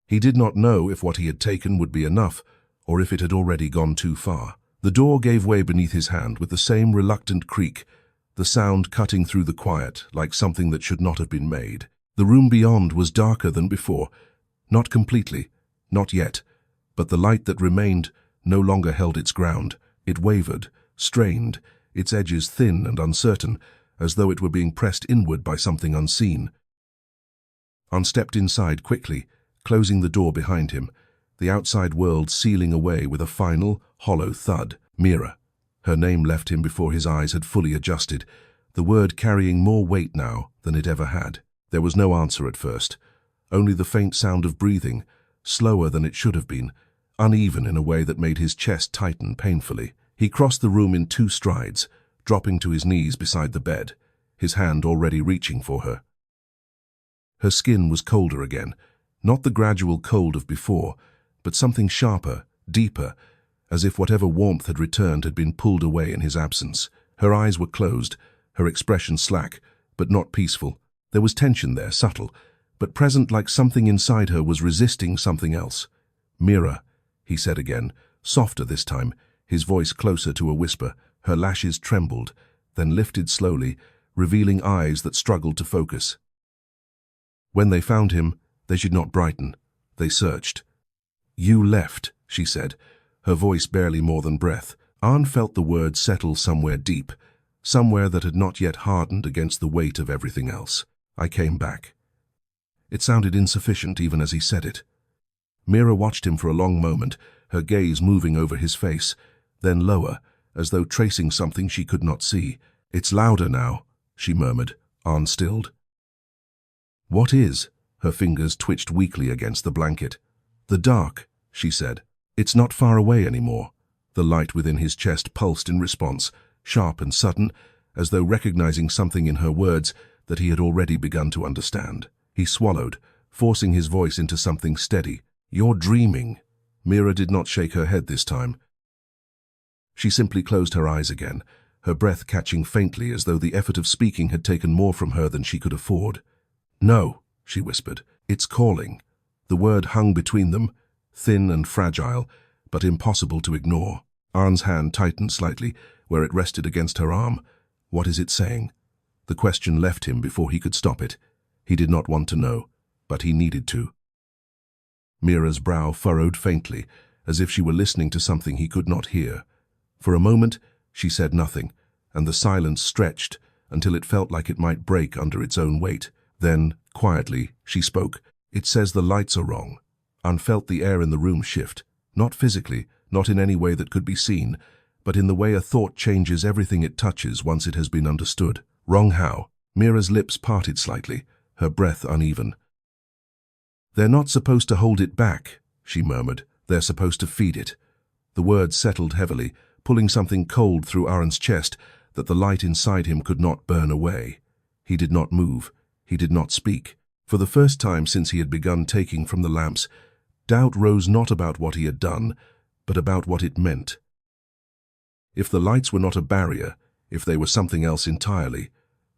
He did not know if what he had taken would be enough, or if it had already gone too far. The door gave way beneath his hand with the same reluctant creak, the sound cutting through the quiet like something that should not have been made. The room beyond was darker than before, not completely, not yet, but the light that remained no longer held its ground. It wavered, strained, its edges thin and uncertain, as though it were being pressed inward by something unseen. Aren stepped inside quickly, closing the door behind him, the outside world sealing away with a final, hollow thud. Mira. Her name left him before his eyes had fully adjusted, the word carrying more weight now than it ever had. There was no answer at first, only the faint sound of breathing, slower than it should have been, uneven in a way that made his chest tighten painfully. He crossed the room in 2 strides, dropping to his knees beside the bed, his hand already reaching for her. Her skin was colder again, not the gradual cold of before, but something sharper, deeper, as if whatever warmth had returned had been pulled away in his absence. Her eyes were closed, her expression slack, but not peaceful. There was tension there, subtle, but present, like something inside her was resisting something else. "Mira," he said again, softer this time, his voice closer to a whisper. Her lashes trembled, then lifted slowly, revealing eyes that struggled to focus. When they found him, they should not brighten. They searched. "You left," she said, her voice barely more than breath. Aren felt the words settle somewhere deep, somewhere that had not yet hardened against the weight of everything else. "I came back." It sounded insufficient even as he said it. Mira watched him for a long moment, her gaze moving over his face, then lower, as though tracing something she could not see. "It's louder now," she murmured. Aren stilled. "What is?" Her fingers twitched weakly against the blanket. "The dark," she said. "It's not far away anymore." The light within his chest pulsed in response, sharp and sudden, as though recognizing something in her words that he had already begun to understand. He swallowed, forcing his voice into something steady. "You're dreaming." Mira did not shake her head this time. She simply closed her eyes again, her breath catching faintly as though the effort of speaking had taken more from her than she could afford. "No," she whispered. "It's calling." The word hung between them, thin and fragile, but impossible to ignore. Aren's hand tightened slightly, where it rested against her arm. "What is it saying?" The question left him before he could stop it. He did not want to know, but he needed to. Mira's brow furrowed faintly, as if she were listening to something he could not hear. For a moment, she said nothing, and the silence stretched until it felt like it might break under its own weight. Then, quietly, she spoke. "It says the lights are wrong." Aren felt the air in the room shift, not physically, not in any way that could be seen, but in the way a thought changes everything it touches once it has been understood. "Wrong how?" Mira's lips parted slightly, her breath uneven. "They're not supposed to hold it back," she murmured. "They're supposed to feed it." The words settled heavily, pulling something cold through Aren's chest that the light inside him could not burn away. He did not move. He did not speak. For the first time since he had begun taking from the lamps, doubt rose not about what he had done, but about what it meant. If the lights were not a barrier, if they were something else entirely,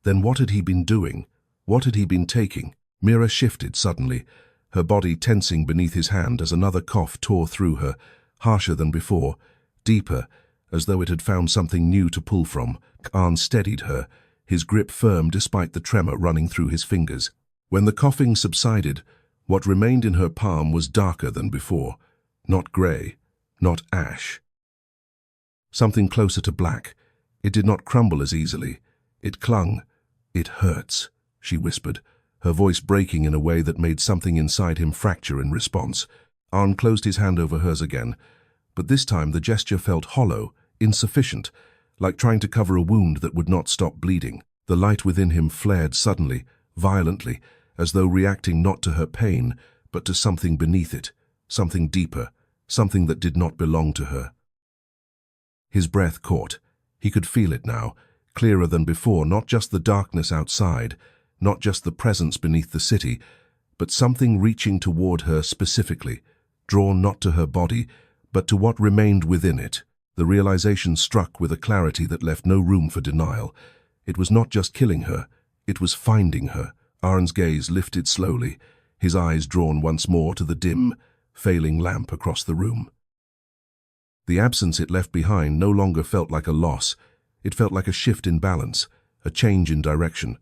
then what had he been doing? What had he been taking? Mira shifted suddenly, her body tensing beneath his hand as another cough tore through her, harsher than before, deeper, as though it had found something new to pull from. Aren steadied her, his grip firm despite the tremor running through his fingers. When the coughing subsided, what remained in her palm was darker than before, not grey, not ash. Something closer to black. It did not crumble as easily. It clung. "It hurts," she whispered, her voice breaking in a way that made something inside him fracture in response. Aren closed his hand over hers again, but this time the gesture felt hollow, insufficient, like trying to cover a wound that would not stop bleeding. The light within him flared suddenly, violently, as though reacting not to her pain, but to something beneath it, something deeper, something that did not belong to her. His breath caught. He could feel it now, clearer than before, not just the darkness outside, not just the presence beneath the city, but something reaching toward her specifically, drawn not to her body, but to what remained within it. The realization struck with a clarity that left no room for denial. It was not just killing her, it was finding her. Aren's gaze lifted slowly, his eyes drawn once more to the dim, failing lamp across the room. The absence it left behind no longer felt like a loss. It felt like a shift in balance, a change in direction.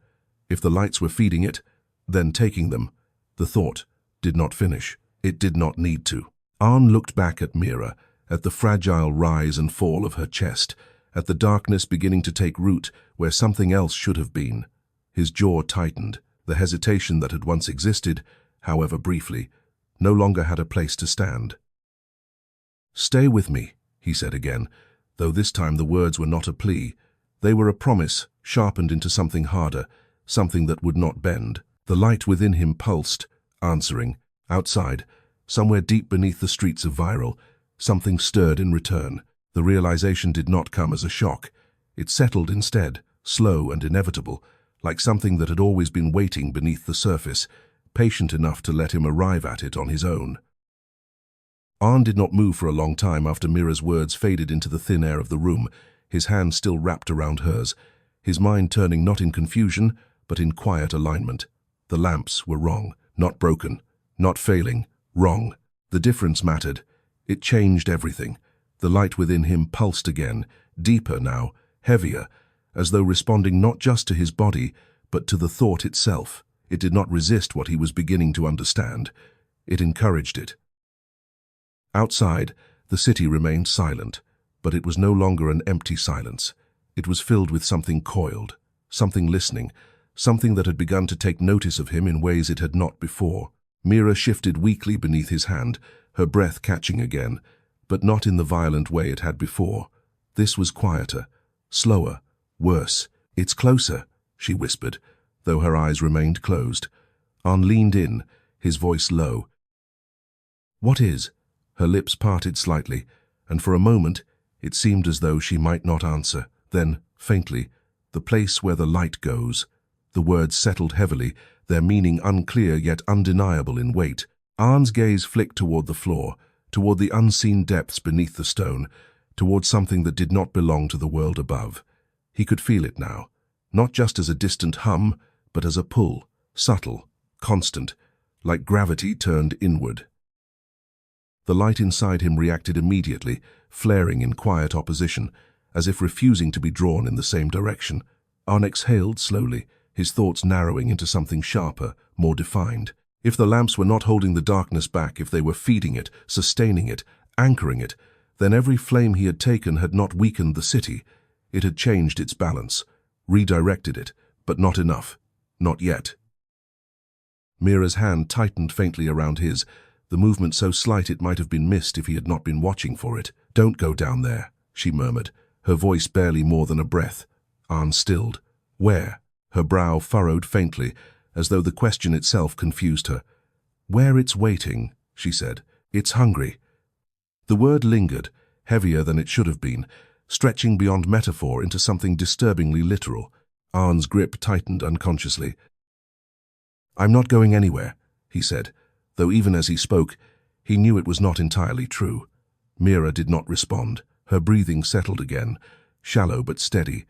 If the lights were feeding it, then taking them. The thought did not finish. It did not need to. Aren looked back at Mira, at the fragile rise and fall of her chest, at the darkness beginning to take root where something else should have been. His jaw tightened. The hesitation that had once existed, however briefly, no longer had a place to stand. "Stay with me," he said again, though this time the words were not a plea. They were a promise, sharpened into something harder, something that would not bend. The light within him pulsed, answering. Outside, somewhere deep beneath the streets of Virel, something stirred in return. The realization did not come as a shock. It settled instead, slow and inevitable, like something that had always been waiting beneath the surface, patient enough to let him arrive at it on his own. Aren did not move for a long time after Mira's words faded into the thin air of the room, his hand still wrapped around hers, his mind turning not in confusion, but in quiet alignment. The lamps were wrong, not broken, not failing, wrong. The difference mattered. It changed everything. The light within him pulsed again, deeper now, heavier, as though responding not just to his body, but to the thought itself. It did not resist what he was beginning to understand. It encouraged it. Outside, the city remained silent, but it was no longer an empty silence. It was filled with something coiled, something listening, something that had begun to take notice of him in ways it had not before. Mira shifted weakly beneath his hand, her breath catching again, but not in the violent way it had before. This was quieter, slower, worse. "It's closer," she whispered, though her eyes remained closed. Aren leaned in, his voice low. "What is?" Her lips parted slightly, and for a moment it seemed as though she might not answer. Then, faintly, "The place where the light goes." The words settled heavily, their meaning unclear yet undeniable in weight. Aren's gaze flicked toward the floor, toward the unseen depths beneath the stone, toward something that did not belong to the world above. He could feel it now, not just as a distant hum, but as a pull, subtle, constant, like gravity turned inward. The light inside him reacted immediately, flaring in quiet opposition, as if refusing to be drawn in the same direction. Aren exhaled slowly, his thoughts narrowing into something sharper, more defined. If the lamps were not holding the darkness back, if they were feeding it, sustaining it, anchoring it, then every flame he had taken had not weakened the city. It had changed its balance, redirected it, but not enough. Not yet. Mira's hand tightened faintly around his, the movement so slight it might have been missed if he had not been watching for it. "Don't go down there," she murmured, her voice barely more than a breath. Aren stilled. "Where?" Her brow furrowed faintly, as though the question itself confused her. "Where it's waiting," she said. "It's hungry." The word lingered, heavier than it should have been, stretching beyond metaphor into something disturbingly literal. Aren's grip tightened unconsciously. "I'm not going anywhere," he said, though even as he spoke, he knew it was not entirely true. Mira did not respond. Her breathing settled again, shallow but steady,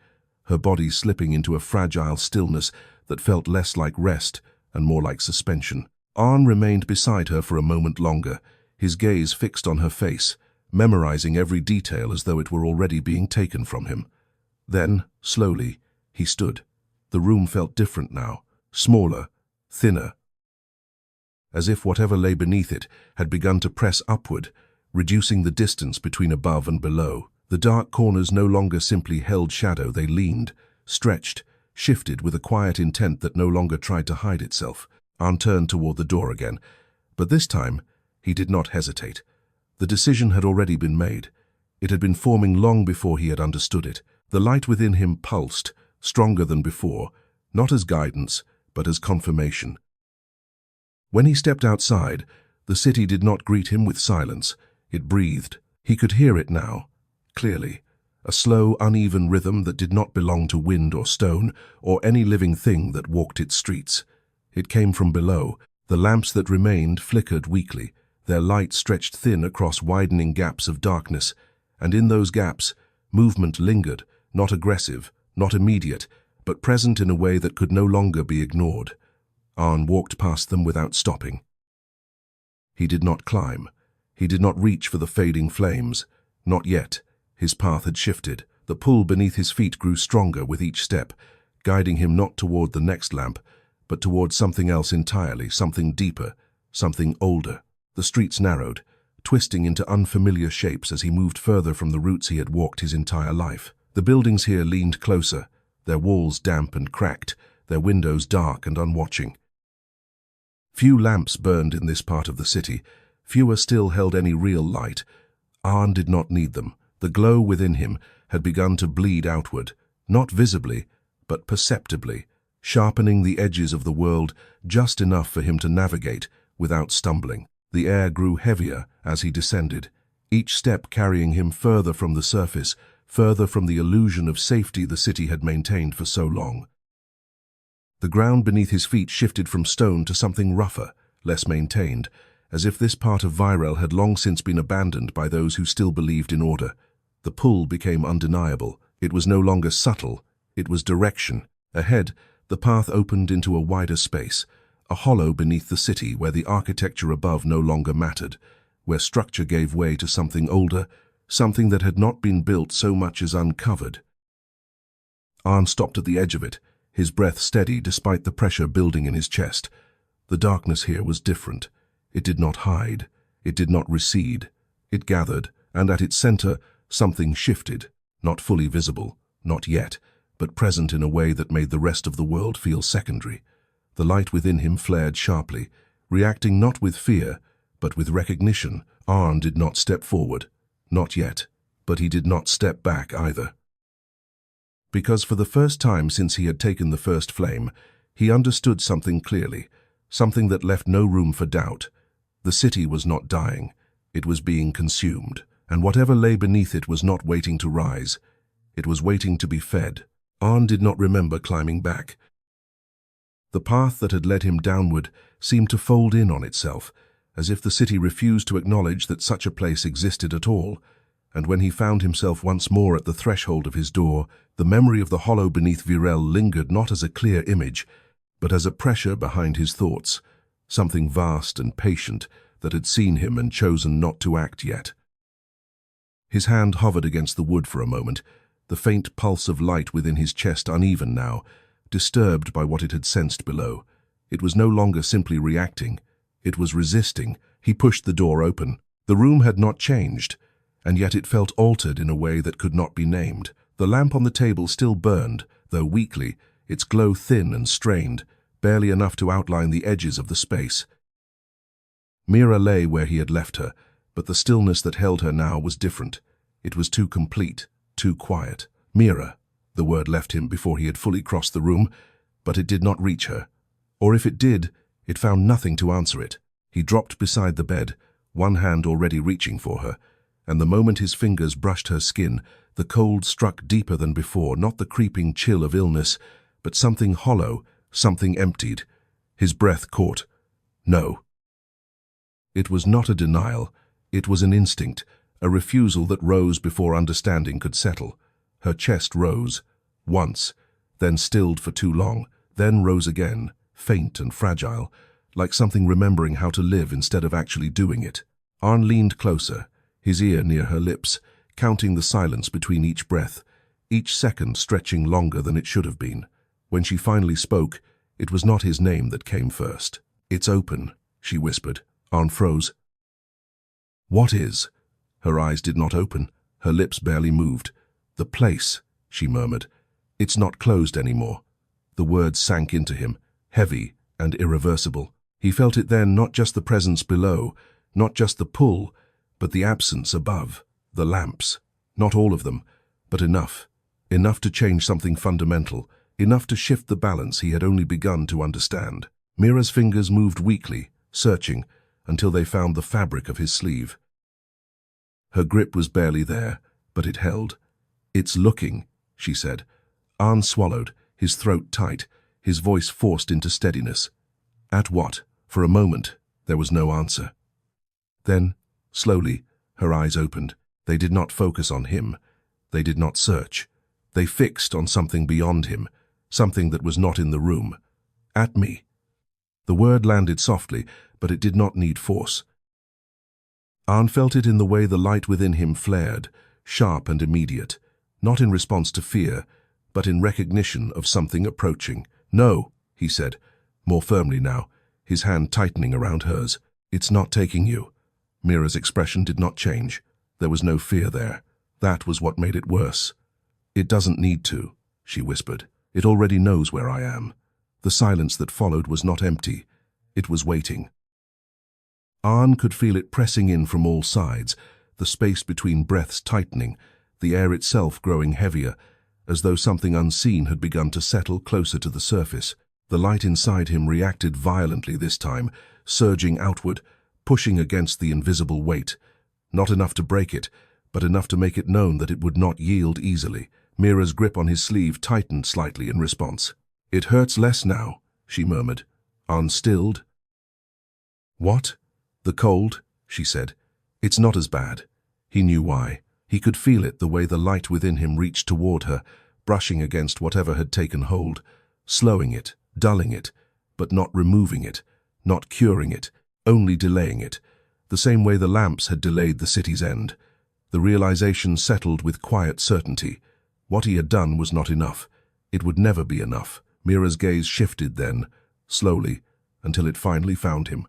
her body slipping into a fragile stillness that felt less like rest and more like suspension. Aren remained beside her for a moment longer, his gaze fixed on her face, memorizing every detail as though it were already being taken from him. Then, slowly, he stood. The room felt different now, smaller, thinner, as if whatever lay beneath it had begun to press upward, reducing the distance between above and below. The dark corners no longer simply held shadow, they leaned, stretched, shifted with a quiet intent that no longer tried to hide itself. Aren turned toward the door again, but this time he did not hesitate. The decision had already been made. It had been forming long before he had understood it. The light within him pulsed, stronger than before, not as guidance, but as confirmation. When he stepped outside, the city did not greet him with silence. It breathed. He could hear it now, clearly, a slow, uneven rhythm that did not belong to wind or stone, or any living thing that walked its streets. It came from below. The lamps that remained flickered weakly, their light stretched thin across widening gaps of darkness, and in those gaps, movement lingered, not aggressive, not immediate, but present in a way that could no longer be ignored. Aren walked past them without stopping. He did not climb. He did not reach for the fading flames. Not yet. His path had shifted. The pull beneath his feet grew stronger with each step, guiding him not toward the next lamp, but toward something else entirely, something deeper, something older. The streets narrowed, twisting into unfamiliar shapes as he moved further from the routes he had walked his entire life. The buildings here leaned closer, their walls damp and cracked, their windows dark and unwatching. Few lamps burned in this part of the city. Fewer still held any real light. Aren did not need them. The glow within him had begun to bleed outward, not visibly, but perceptibly, sharpening the edges of the world just enough for him to navigate without stumbling. The air grew heavier as he descended, each step carrying him further from the surface, further from the illusion of safety the city had maintained for so long. The ground beneath his feet shifted from stone to something rougher, less maintained, as if this part of Virel had long since been abandoned by those who still believed in order. The pull became undeniable. It was no longer subtle, it was direction. Ahead, the path opened into a wider space, a hollow beneath the city where the architecture above no longer mattered, where structure gave way to something older, something that had not been built so much as uncovered. Aren stopped at the edge of it, his breath steady despite the pressure building in his chest. The darkness here was different. It did not hide. It did not recede. It gathered, and at its center, something shifted, not fully visible, not yet, but present in a way that made the rest of the world feel secondary. The light within him flared sharply, reacting not with fear, but with recognition. Aren did not step forward. Not yet, but he did not step back either. Because for the first time since he had taken the first flame, he understood something clearly, something that left no room for doubt. The city was not dying, it was being consumed, and whatever lay beneath it was not waiting to rise. It was waiting to be fed. Aren did not remember climbing back. The path that had led him downward seemed to fold in on itself, as if the city refused to acknowledge that such a place existed at all. And when he found himself once more at the threshold of his door, the memory of the hollow beneath Virel lingered not as a clear image, but as a pressure behind his thoughts, something vast and patient that had seen him and chosen not to act yet. His hand hovered against the wood for a moment, the faint pulse of light within his chest uneven now, disturbed by what it had sensed below. It was no longer simply reacting. It was resisting. He pushed the door open. The room had not changed, and yet it felt altered in a way that could not be named. The lamp on the table still burned, though weakly, its glow thin and strained, barely enough to outline the edges of the space. Mira lay where he had left her, but the stillness that held her now was different. It was too complete, too quiet. Mira, the word left him before he had fully crossed the room, but it did not reach her. Or if it did, it found nothing to answer it. He dropped beside the bed, one hand already reaching for her, and the moment his fingers brushed her skin, the cold struck deeper than before, not the creeping chill of illness, but something hollow, something emptied. His breath caught. No. It was not a denial. It was an instinct, a refusal that rose before understanding could settle. Her chest rose, once, then stilled for too long, then rose again, faint and fragile, like something remembering how to live instead of actually doing it. Aren leaned closer, his ear near her lips, counting the silence between each breath, each second stretching longer than it should have been. When she finally spoke, it was not his name that came first. "It's open," she whispered. Aren froze. "What is?" Her eyes did not open, her lips barely moved. "The place," she murmured. "It's not closed anymore." The words sank into him, heavy and irreversible. He felt it then, not just the presence below, not just the pull, but the absence above, the lamps. Not all of them, but enough. Enough to change something fundamental, enough to shift the balance he had only begun to understand. Mira's fingers moved weakly, searching, until they found the fabric of his sleeve. Her grip was barely there, but it held. "It's looking," she said. Aren swallowed, his throat tight, his voice forced into steadiness. At what? For a moment, there was no answer. Then, slowly, her eyes opened. They did not focus on him. They did not search. They fixed on something beyond him, something that was not in the room. At me. The word landed softly, but it did not need force. Aren felt it in the way the light within him flared, sharp and immediate, not in response to fear, but in recognition of something approaching. "No," he said, more firmly now, his hand tightening around hers. "It's not taking you." Mira's expression did not change. There was no fear there. That was what made it worse. "It doesn't need to," she whispered. "It already knows where I am." The silence that followed was not empty. It was waiting. Aren could feel it pressing in from all sides, the space between breaths tightening, the air itself growing heavier, as though something unseen had begun to settle closer to the surface. The light inside him reacted violently this time, surging outward, pushing against the invisible weight. Not enough to break it, but enough to make it known that it would not yield easily. Mira's grip on his sleeve tightened slightly in response. "It hurts less now," she murmured. Aren stilled. "What?" "The cold," she said. "It's not as bad." He knew why. He could feel it, the way the light within him reached toward her, brushing against whatever had taken hold, slowing it, dulling it, but not removing it, not curing it, only delaying it, the same way the lamps had delayed the city's end. The realization settled with quiet certainty. What he had done was not enough. It would never be enough. Mira's gaze shifted then, slowly, until it finally found him.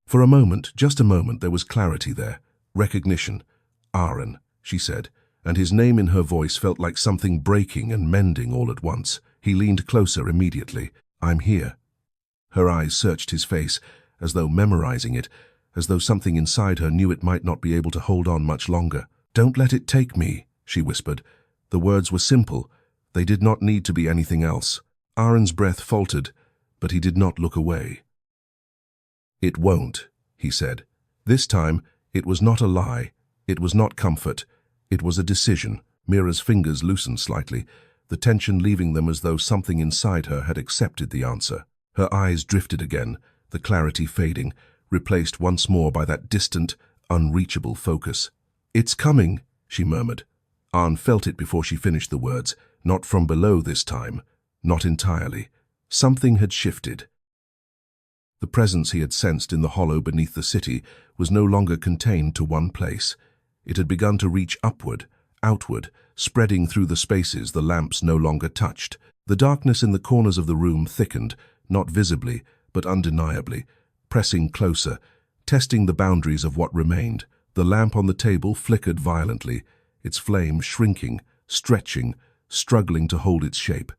For a moment, just a moment, there was clarity there, recognition. "Aren," she said, and his name in her voice felt like something breaking and mending all at once. He leaned closer immediately. "I'm here." Her eyes searched his face, as though memorizing it, as though something inside her knew it might not be able to hold on much longer. "Don't let it take me," she whispered. The words were simple. They did not need to be anything else. Aren's breath faltered, but he did not look away. "It won't," he said. This time, it was not a lie. It was not comfort. It was a decision. Mira's fingers loosened slightly, the tension leaving them as though something inside her had accepted the answer. Her eyes drifted again, the clarity fading, replaced once more by that distant, unreachable focus. "It's coming," she murmured. Aren felt it before she finished the words, not from below this time, not entirely. Something had shifted. The presence he had sensed in the hollow beneath the city was no longer contained to one place. It had begun to reach upward, outward, spreading through the spaces the lamps no longer touched. The darkness in the corners of the room thickened, not visibly, but undeniably, pressing closer, testing the boundaries of what remained. The lamp on the table flickered violently, its flame shrinking, stretching, struggling to hold its shape.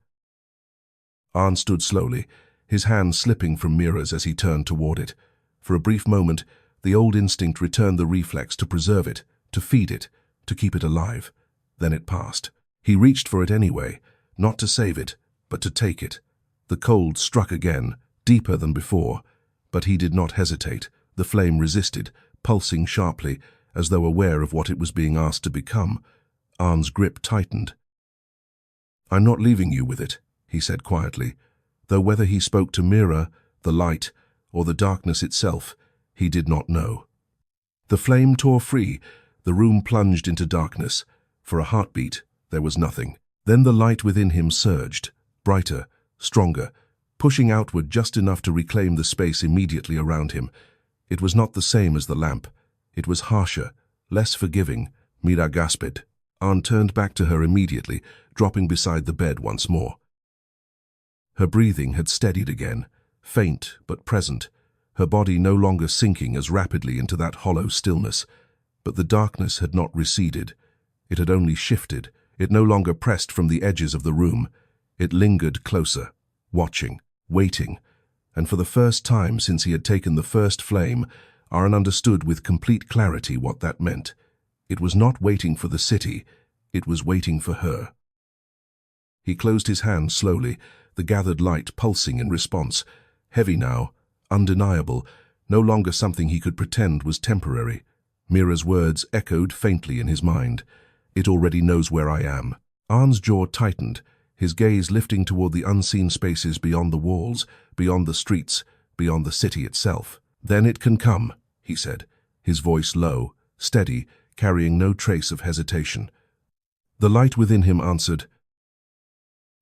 Aren stood slowly, his hand slipping from Mira's as he turned toward it. For a brief moment, the old instinct returned the reflex to preserve it, to feed it, to keep it alive. Then it passed. He reached for it anyway, not to save it, but to take it. The cold struck again, deeper than before, but he did not hesitate. The flame resisted, pulsing sharply, as though aware of what it was being asked to become. Aren's grip tightened. "I'm not leaving you with it," he said quietly, though whether he spoke to Mira, the light, or the darkness itself, he did not know. The flame tore free, the room plunged into darkness. For a heartbeat, there was nothing. Then the light within him surged, brighter, stronger, pushing outward just enough to reclaim the space immediately around him. It was not the same as the lamp. It was harsher, less forgiving. Mira gasped. Aren turned back to her immediately, dropping beside the bed once more. Her breathing had steadied again, faint but present, her body no longer sinking as rapidly into that hollow stillness. But the darkness had not receded. It had only shifted. It no longer pressed from the edges of the room. It lingered closer, watching, waiting, and for the first time since he had taken the first flame, Aren understood with complete clarity what that meant. It was not waiting for the city, it was waiting for her. He closed his hand slowly, the gathered light pulsing in response, heavy now, undeniable, no longer something he could pretend was temporary. Mira's words echoed faintly in his mind. "It already knows where I am." Aren's jaw tightened, his gaze lifting toward the unseen spaces beyond the walls, beyond the streets, beyond the city itself. "Then it can come," he said, his voice low, steady, carrying no trace of hesitation. The light within him answered,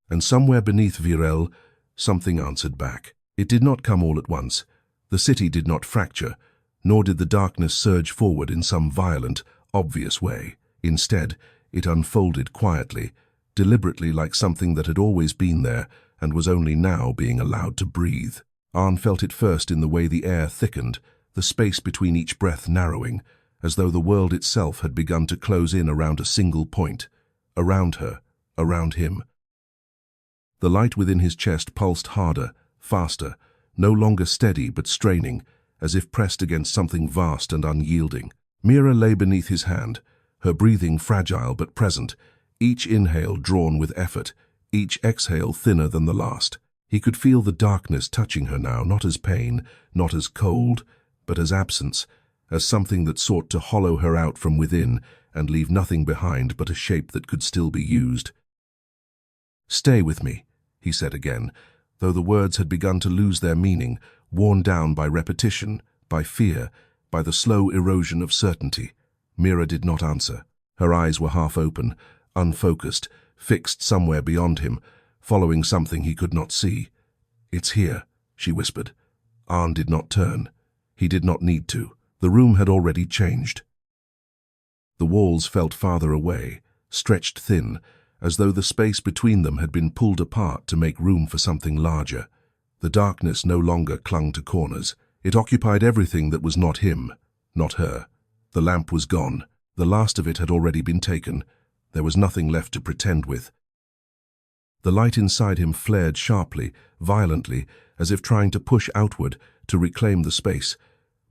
And somewhere beneath Virel, something answered back. It did not come all at once. The city did not fracture, nor did the darkness surge forward in some violent, obvious way. Instead, it unfolded quietly, deliberately, like something that had always been there and was only now being allowed to breathe. Aren felt it first in the way the air thickened, the space between each breath narrowing, as though the world itself had begun to close in around a single point. Around her, around him. The light within his chest pulsed harder, faster, no longer steady but straining, as if pressed against something vast and unyielding. Mira lay beneath his hand, her breathing fragile but present, each inhale drawn with effort, each exhale thinner than the last. He could feel the darkness touching her now, not as pain, not as cold, but as absence, as something that sought to hollow her out from within and leave nothing behind but a shape that could still be used. "Stay with me," he said again, though the words had begun to lose their meaning, worn down by repetition, by fear, by the slow erosion of certainty. Mira did not answer. Her eyes were half open, unfocused, fixed somewhere beyond him, following something he could not see. "It's here," she whispered. Aren did not turn. He did not need to. The room had already changed. The walls felt farther away, stretched thin, as though the space between them had been pulled apart to make room for something larger. The darkness no longer clung to corners. It occupied everything that was not him, not her. The lamp was gone. The last of it had already been taken. There was nothing left to pretend with. The light inside him flared sharply, violently, as if trying to push outward to reclaim the space.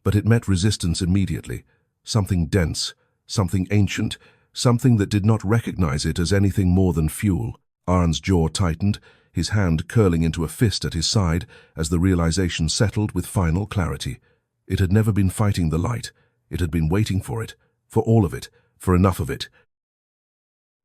But it met resistance immediately. Something dense, something ancient, something that did not recognize it as anything more than fuel. Aren's jaw tightened, his hand curling into a fist at his side as the realization settled with final clarity. It had never been fighting the light. It had been waiting for it, for all of it, for enough of it.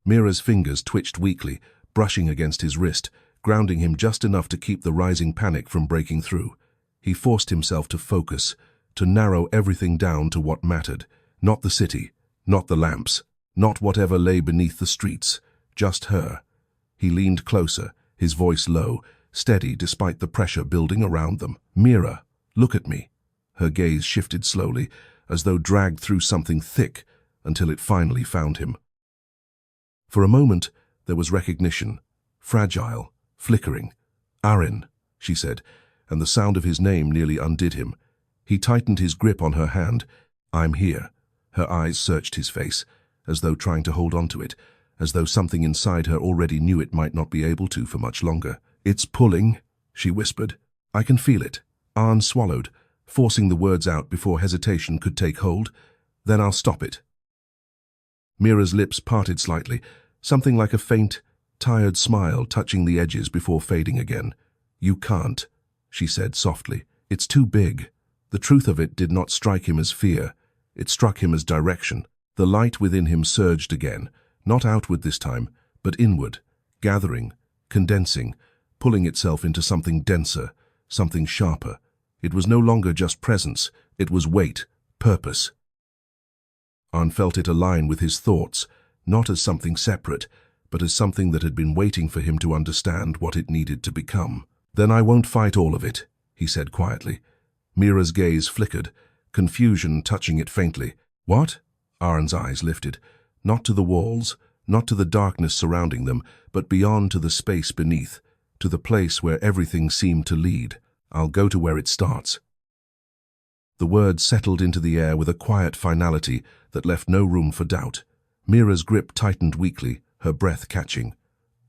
Mira's fingers twitched weakly, brushing against his wrist, grounding him just enough to keep the rising panic from breaking through. He forced himself to focus, to narrow everything down to what mattered. Not the city, not the lamps, not whatever lay beneath the streets, just her. He leaned closer, his voice low, steady despite the pressure building around them. "Mira, look at me." Her gaze shifted slowly, as though dragged through something thick, until it finally found him. For a moment, there was recognition, fragile, flickering. "Aren," she said, and the sound of his name nearly undid him. He tightened his grip on her hand. "I'm here." Her eyes searched his face, as though trying to hold on to it, as though something inside her already knew it might not be able to for much longer. "It's pulling," she whispered. "I can feel it." Aren swallowed, forcing the words out before hesitation could take hold. "Then I'll stop it." Mira's lips parted slightly, something like a faint, tired smile touching the edges before fading again. "You can't," she said softly. "It's too big." The truth of it did not strike him as fear. It struck him as direction. The light within him surged again, not outward this time, but inward, gathering, condensing, pulling itself into something denser, something sharper. It was no longer just presence, it was weight, purpose. Aren felt it align with his thoughts, not as something separate, but as something that had been waiting for him to understand what it needed to become. "Then I won't fight all of it," he said quietly. Mira's gaze flickered, confusion touching it faintly. "What?" Aren's eyes lifted, not to the walls, not to the darkness surrounding them, but beyond to the space beneath, to the place where everything seemed to lead. "I'll go to where it starts." The words settled into the air with a quiet finality that left no room for doubt. Mira's grip tightened weakly, her breath catching.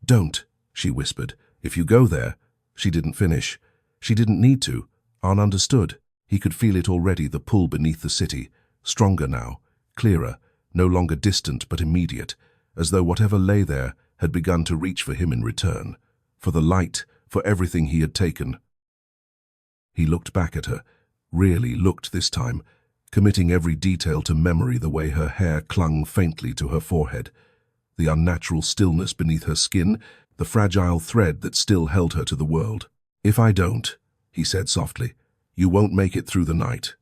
"Don't," she whispered. "If you go there—" She didn't finish. She didn't need to. Aren understood. He could feel it already, the pull beneath the city, stronger now, clearer, no longer distant but immediate, as though whatever lay there had begun to reach for him in return, for the light, for everything he had taken. He looked back at her, really looked this time, committing every detail to memory, the way her hair clung faintly to her forehead, the unnatural stillness beneath her skin, the fragile thread that still held her to the world. "If I don't," he said softly, "you won't make it through the night."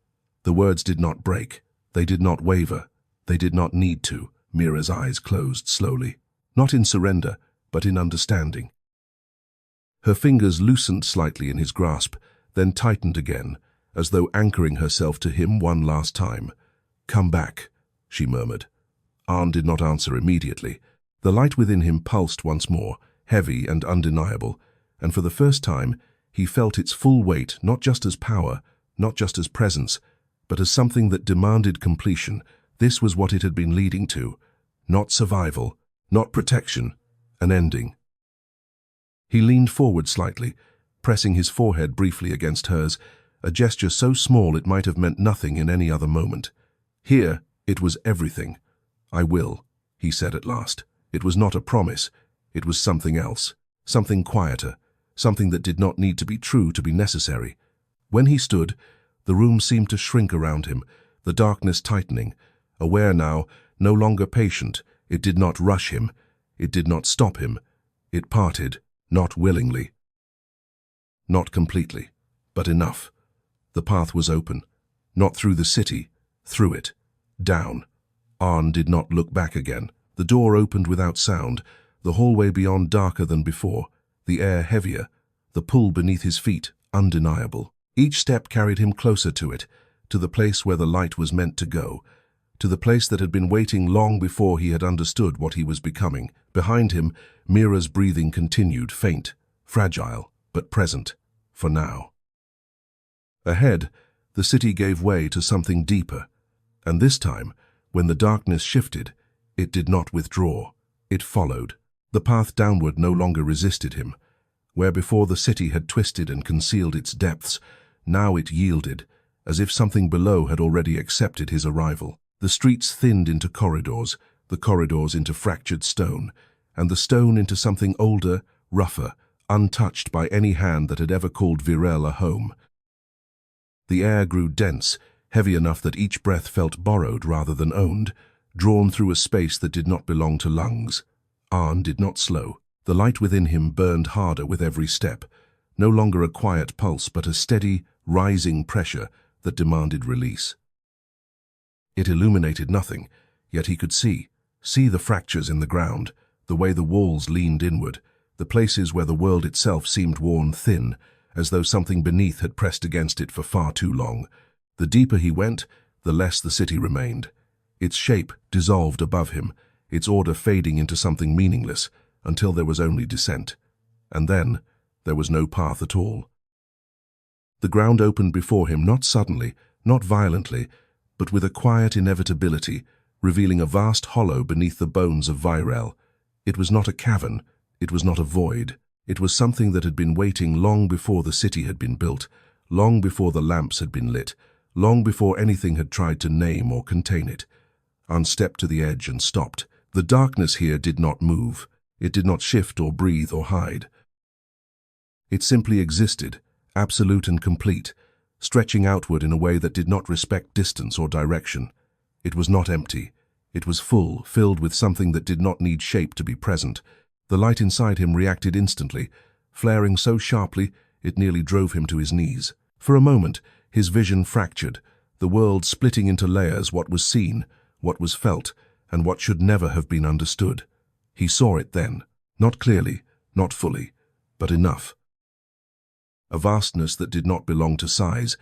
The words did not break. They did not waver. They did not need to. Mira's eyes closed slowly. Not in surrender, but in understanding. Her fingers loosened slightly in his grasp, then tightened again, as though anchoring herself to him one last time. "Come back," she murmured. Aren did not answer immediately. The light within him pulsed once more, heavy and undeniable, and for the first time he felt its full weight, not just as power, not just as presence, but as something that demanded completion. This was what it had been leading to. Not survival, not protection, an ending. He leaned forward slightly, pressing his forehead briefly against hers, a gesture so small it might have meant nothing in any other moment. Here, it was everything. "I will," he said at last. It was not a promise. It was something else, something quieter, something that did not need to be true to be necessary. When he stood, the room seemed to shrink around him, the darkness tightening. Aware now, no longer patient, it did not rush him. It did not stop him. It parted, not willingly. Not completely, but enough. The path was open. Not through the city, through it. Down. Aren did not look back again. The door opened without sound, the hallway beyond darker than before, the air heavier, the pull beneath his feet undeniable. Each step carried him closer to it, to the place where the light was meant to go, to the place that had been waiting long before he had understood what he was becoming. Behind him, Mira's breathing continued, faint, fragile, but present, for now. Ahead, the city gave way to something deeper, and this time, when the darkness shifted, it did not withdraw. It followed. The path downward no longer resisted him. Where before the city had twisted and concealed its depths, now it yielded, as if something below had already accepted his arrival. The streets thinned into corridors, the corridors into fractured stone, and the stone into something older, rougher, untouched by any hand that had ever called Virel a home. The air grew dense, heavy enough that each breath felt borrowed rather than owned, drawn through a space that did not belong to lungs. Aren did not slow. The light within him burned harder with every step, no longer a quiet pulse but a steady, rising pressure that demanded release. It illuminated nothing, yet he could see the fractures in the ground, the way the walls leaned inward, the places where the world itself seemed worn thin, as though something beneath had pressed against it for far too long. The deeper he went, the less the city remained. Its shape dissolved above him, its order fading into something meaningless, until there was only descent. And then, there was no path at all. The ground opened before him, not suddenly, not violently, but with a quiet inevitability, revealing a vast hollow beneath the bones of Virel. It was not a cavern, it was not a void. It was something that had been waiting long before the city had been built, long before the lamps had been lit, long before anything had tried to name or contain it. Aren stepped to the edge and stopped. The darkness here did not move. It did not shift or breathe or hide. It simply existed, absolute and complete, stretching outward in a way that did not respect distance or direction. It was not empty. It was full, filled with something that did not need shape to be present. The light inside him reacted instantly, flaring so sharply it nearly drove him to his knees. For a moment, his vision fractured, the world splitting into layers, what was seen, what was felt, and what should never have been understood. He saw it then, not clearly, not fully, but enough. A vastness that did not belong to size,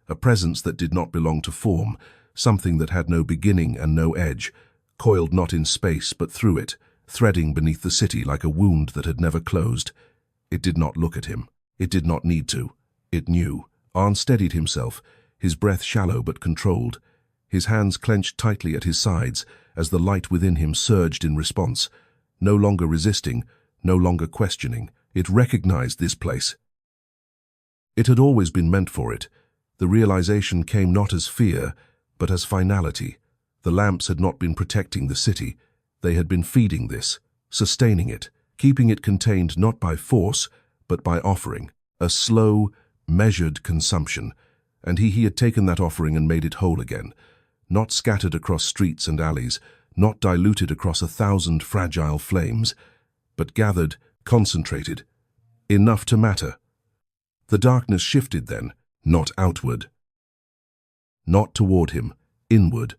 a presence that did not belong to form, something that had no beginning and no edge, coiled not in space but through it, threading beneath the city like a wound that had never closed. It did not look at him. It did not need to. It knew. Aren steadied himself, his breath shallow but controlled. His hands clenched tightly at his sides as the light within him surged in response. No longer resisting, no longer questioning. It recognized this place. It had always been meant for it. The realization came not as fear, but as finality. The lamps had not been protecting the city. They had been feeding this, sustaining it, keeping it contained not by force, but by offering. A slow, measured consumption. And he had taken that offering and made it whole again. Not scattered across streets and alleys, not diluted across 1,000 fragile flames, but gathered, concentrated, enough to matter. The darkness shifted then, not outward. Not toward him, inward,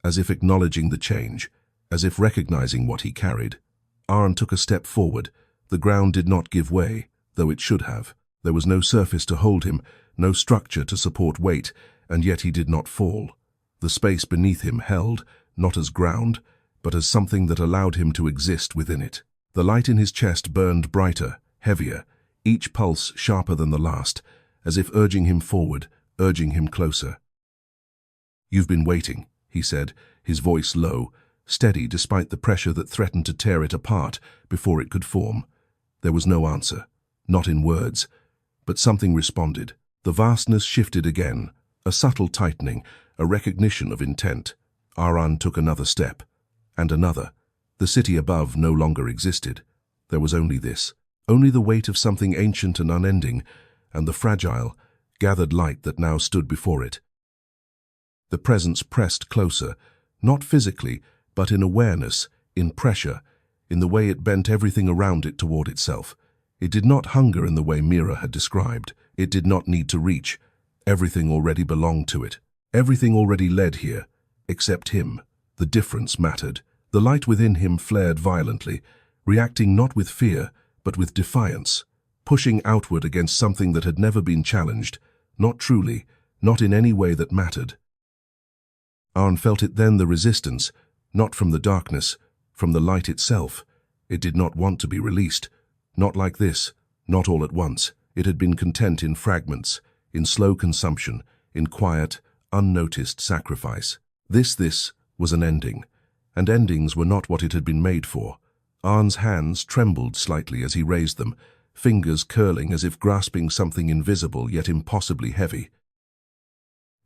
as if acknowledging the change, as if recognizing what he carried. Aren took a step forward. The ground did not give way. though it should have. There was no surface to hold him, no structure to support weight, and yet he did not fall. The space beneath him held, not as ground, but as something that allowed him to exist within it. The light in his chest burned brighter, heavier, each pulse sharper than the last, as if urging him forward, urging him closer. "You've been waiting," he said, his voice low, steady despite the pressure that threatened to tear it apart before it could form. There was no answer, not in words, but something responded. The vastness shifted again, a subtle tightening, a recognition of intent. Aren took another step, and another. The city above no longer existed. There was only this, only the weight of something ancient and unending, and the fragile, gathered light that now stood before it. The presence pressed closer, not physically, but in awareness, in pressure, in the way it bent everything around it toward itself. It did not hunger in the way Mira had described. It did not need to reach. Everything already belonged to it. Everything already led here, except him. The difference mattered. The light within him flared violently, reacting not with fear, but with defiance, pushing outward against something that had never been challenged, not truly, not in any way that mattered. Aren felt it then, the resistance, not from the darkness, from the light itself. It did not want to be released. Not like this, not all at once. It had been content in fragments, in slow consumption, in quiet, unnoticed sacrifice. This was an ending, and endings were not what it had been made for. Aren's hands trembled slightly as he raised them, fingers curling as if grasping something invisible yet impossibly heavy.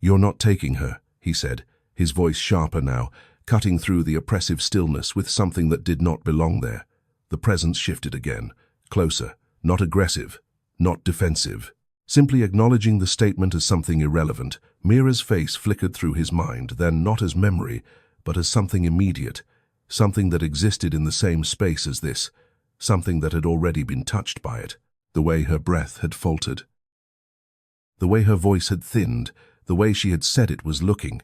"You're not taking her," he said, his voice sharper now, cutting through the oppressive stillness with something that did not belong there. The presence shifted again, closer, not aggressive, not defensive. Simply acknowledging the statement as something irrelevant, Mira's face flickered through his mind, then not as memory, but as something immediate, something that existed in the same space as this, something that had already been touched by it. The way her breath had faltered, the way her voice had thinned, the way she had said it was looking.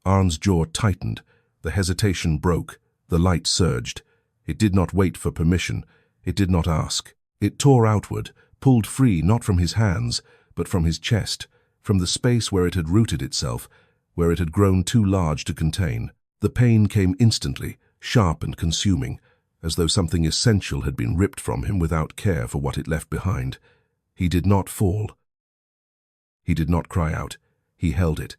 Aren's jaw tightened, the hesitation broke, the light surged. It did not wait for permission, it did not ask. It tore outward, pulled free not from his hands, but from his chest, from the space where it had rooted itself, where it had grown too large to contain. The pain came instantly, sharp and consuming, as though something essential had been ripped from him without care for what it left behind. He did not fall. He did not cry out. He held it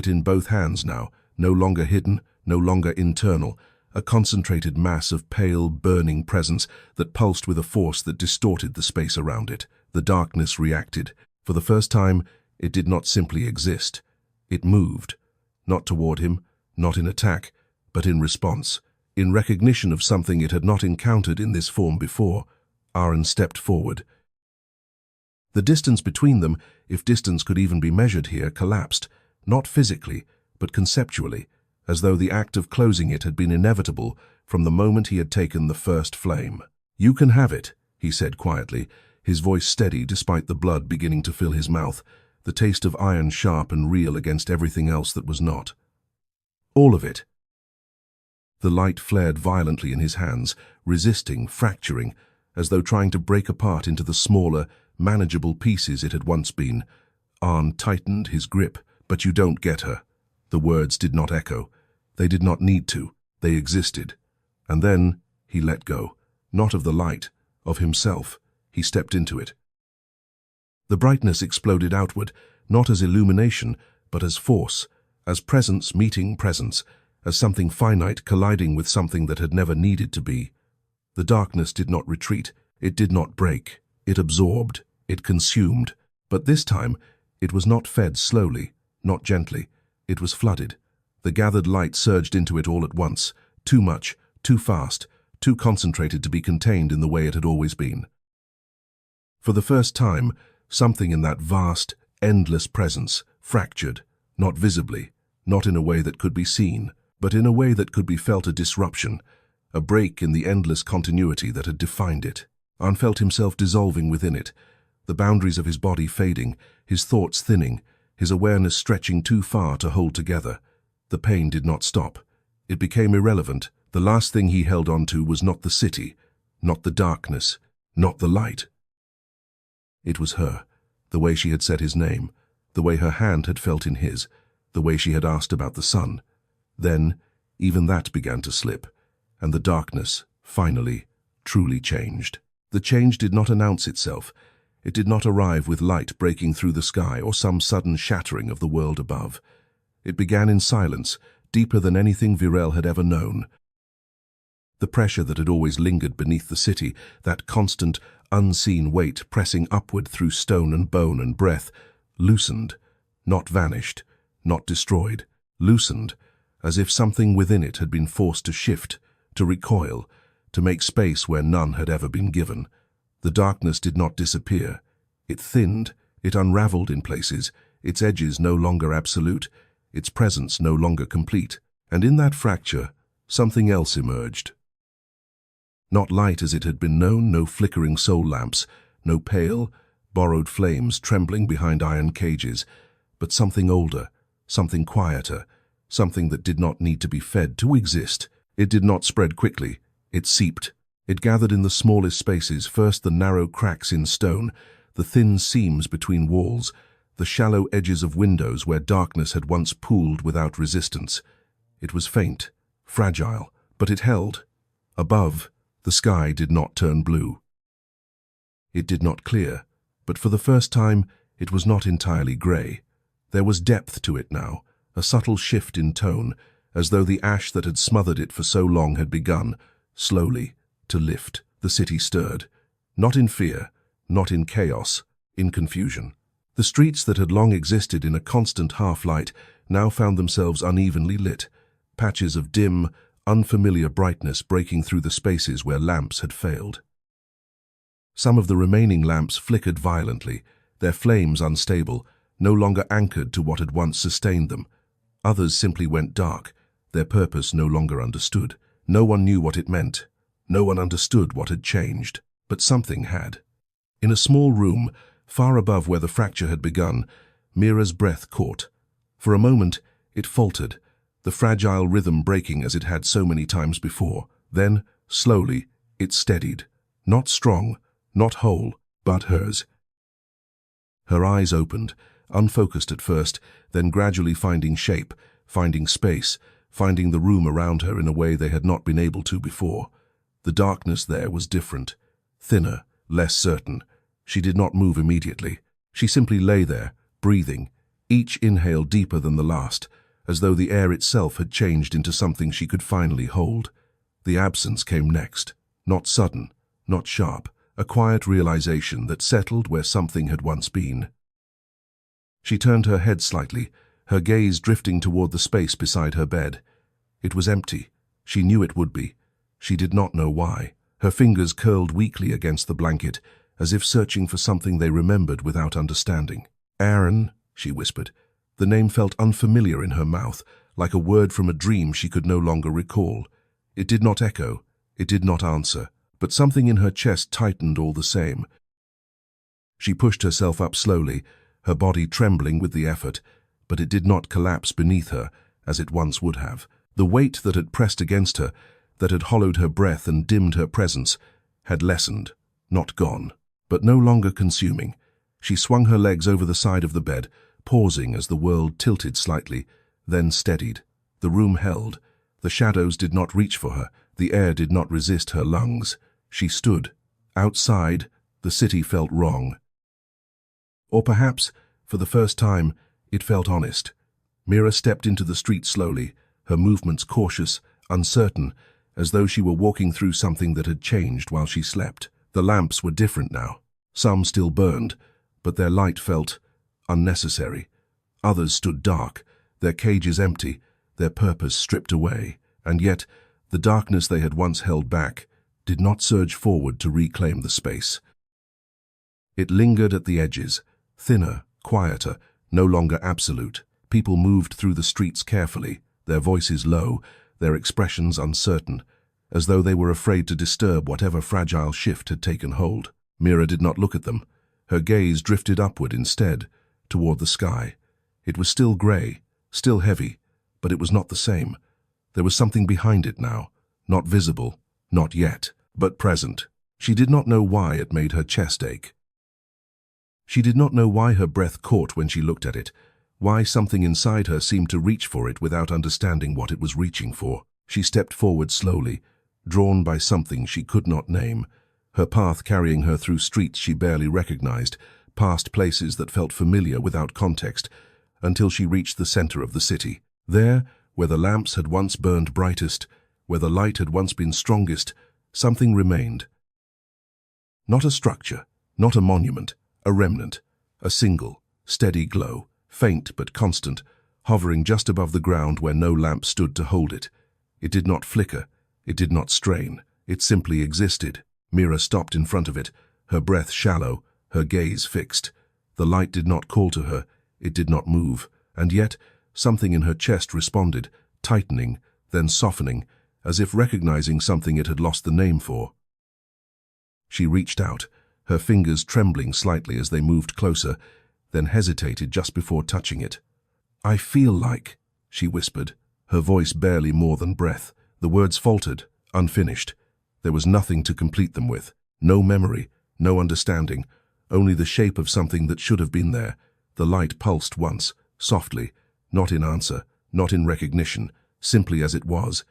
in both hands now, no longer hidden, no longer internal, a concentrated mass of pale, burning presence that pulsed with a force that distorted the space around it. The darkness reacted. For the first time, it did not simply exist. It moved, not toward him, not in attack, but in response, in recognition of something it had not encountered in this form before. Aren stepped forward. The distance between them, if distance could even be measured here, collapsed, not physically, but conceptually, as though the act of closing it had been inevitable from the moment he had taken the first flame. "You can have it," he said quietly, his voice steady despite the blood beginning to fill his mouth, the taste of iron sharp and real against everything else that was not. "All of it." The light flared violently in his hands, resisting, fracturing, as though trying to break apart into the smaller, manageable pieces it had once been. Aren tightened his grip. "But you don't get her." The words did not echo. They did not need to. They existed. And then he let go, not of the light, of himself. He stepped into it. The brightness exploded outward, not as illumination, but as force, as presence meeting presence, as something finite colliding with something that had never needed to be. The darkness did not retreat. It did not break. It absorbed. It consumed. But this time, it was not fed slowly, not gently. It was flooded. The gathered light surged into it all at once, too much, too fast, too concentrated to be contained in the way it had always been. For the first time, something in that vast, endless presence fractured, not visibly, not in a way that could be seen, but in a way that could be felt, a disruption, a break in the endless continuity that had defined it. Aren felt himself dissolving within it, the boundaries of his body fading, his thoughts thinning, his awareness stretching too far to hold together. The pain did not stop. It became irrelevant. The last thing he held on to was not the city, not the darkness, not the light. It was her, the way she had said his name, the way her hand had felt in his, the way she had asked about the sun. Then, even that began to slip, and the darkness, finally, truly changed. The change did not announce itself. It did not arrive with light breaking through the sky or some sudden shattering of the world above. It began in silence, deeper than anything Virel had ever known. The pressure that had always lingered beneath the city, that constant, unseen weight pressing upward through stone and bone and breath, loosened, not vanished, not destroyed, loosened, as if something within it had been forced to shift, to recoil, to make space where none had ever been given. The darkness did not disappear. It thinned, it unraveled in places, its edges no longer absolute, its presence no longer complete, and in that fracture, something else emerged. Not light as it had been known, no flickering soul lamps, no pale, borrowed flames trembling behind iron cages, but something older, something quieter, something that did not need to be fed to exist. It did not spread quickly. It seeped. It gathered in the smallest spaces, first the narrow cracks in stone, the thin seams between walls, the shallow edges of windows where darkness had once pooled without resistance. It was faint, fragile, but it held. Above, the sky did not turn blue. It did not clear, but for the first time, it was not entirely grey. There was depth to it now, a subtle shift in tone, as though the ash that had smothered it for so long had begun, slowly, to lift. The city stirred. Not in fear, not in chaos, in confusion. The streets that had long existed in a constant half-light now found themselves unevenly lit, patches of dim, unfamiliar brightness breaking through the spaces where lamps had failed. Some of the remaining lamps flickered violently, their flames unstable, no longer anchored to what had once sustained them. Others simply went dark, their purpose no longer understood. No one knew what it meant. No one understood what had changed, but something had. In a small room, far above where the fracture had begun, Mira's breath caught. For a moment, it faltered, the fragile rhythm breaking as it had so many times before. Then, slowly, it steadied. Not strong, not whole, but hers. Her eyes opened, unfocused at first, then gradually finding shape, finding space, finding the room around her in a way they had not been able to before. The darkness there was different, thinner, less certain. She did not move immediately. She simply lay there, breathing, each inhale deeper than the last, as though the air itself had changed into something she could finally hold. The absence came next, not sudden, not sharp, a quiet realization that settled where something had once been. She turned her head slightly, her gaze drifting toward the space beside her bed. It was empty. She knew it would be. She did not know why. Her fingers curled weakly against the blanket, as if searching for something they remembered without understanding. "Aren," she whispered. The name felt unfamiliar in her mouth, like a word from a dream she could no longer recall. It did not echo. It did not answer. But something in her chest tightened all the same. She pushed herself up slowly, her body trembling with the effort, but it did not collapse beneath her as it once would have. The weight that had pressed against her, that had hollowed her breath and dimmed her presence, had lessened, not gone, but no longer consuming. She swung her legs over the side of the bed, pausing as the world tilted slightly, then steadied. The room held. The shadows did not reach for her. The air did not resist her lungs. She stood. Outside, the city felt wrong. Or perhaps, for the first time, it felt honest. Mira stepped into the street slowly, her movements cautious, uncertain, as though she were walking through something that had changed while she slept. The lamps were different now. Some still burned, but their light felt unnecessary. Others stood dark, their cages empty, their purpose stripped away, and yet the darkness they had once held back did not surge forward to reclaim the space. It lingered at the edges, thinner, quieter, no longer absolute. People moved through the streets carefully, their voices low, their expressions uncertain, as though they were afraid to disturb whatever fragile shift had taken hold. Mira did not look at them. Her gaze drifted upward instead, toward the sky. It was still grey, still heavy, but it was not the same. There was something behind it now, not visible, not yet, but present. She did not know why it made her chest ache. She did not know why her breath caught when she looked at it, why something inside her seemed to reach for it without understanding what it was reaching for. She stepped forward slowly, drawn by something she could not name, her path carrying her through streets she barely recognized, past places that felt familiar without context, until she reached the center of the city. There, where the lamps had once burned brightest, where the light had once been strongest, something remained. Not a structure, not a monument, a remnant, a single, steady glow, faint but constant, hovering just above the ground where no lamp stood to hold it. It did not flicker, it did not strain, it simply existed. Mira stopped in front of it, her breath shallow, her gaze fixed. The light did not call to her, it did not move, and yet something in her chest responded, tightening, then softening, as if recognizing something it had lost the name for. She reached out, her fingers trembling slightly as they moved closer, then hesitated just before touching it. "I feel like," she whispered, her voice barely more than breath. The words faltered, unfinished. There was nothing to complete them with. No memory, no understanding, only the shape of something that should have been there. The light pulsed once, softly, not in answer, not in recognition, simply as it was.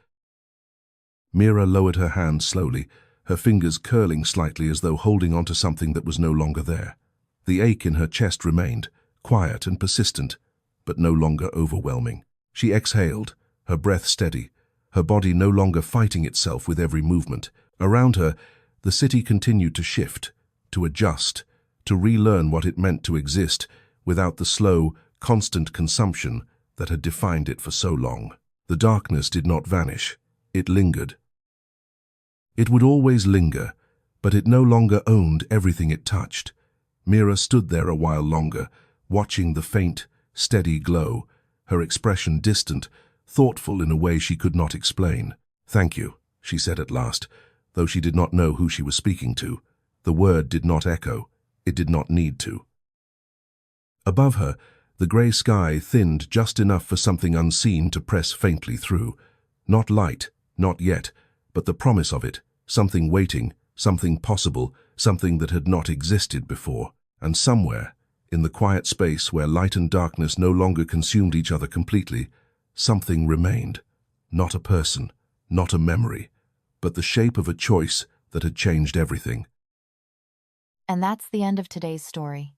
Mira lowered her hand slowly, her fingers curling slightly as though holding onto something that was no longer there. The ache in her chest remained, quiet and persistent, but no longer overwhelming. She exhaled, her breath steady, her body no longer fighting itself with every movement. Around her, the city continued to shift, to adjust, to relearn what it meant to exist without the slow, constant consumption that had defined it for so long. The darkness did not vanish, it lingered. It would always linger, but it no longer owned everything it touched. Mira stood there a while longer, watching the faint, steady glow, her expression distant, thoughtful in a way she could not explain. "Thank you," she said at last, though she did not know who she was speaking to. The word did not echo. It did not need to. Above her, the grey sky thinned just enough for something unseen to press faintly through. Not light, not yet, but the promise of it, something waiting, something possible, something that had not existed before. And somewhere, in the quiet space where light and darkness no longer consumed each other completely, something remained. Not a person, not a memory, but the shape of a choice that had changed everything. And that's the end of today's story.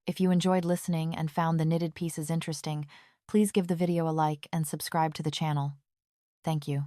If you enjoyed listening and found the knitted pieces interesting, please give the video a like and subscribe to the channel. Thank you.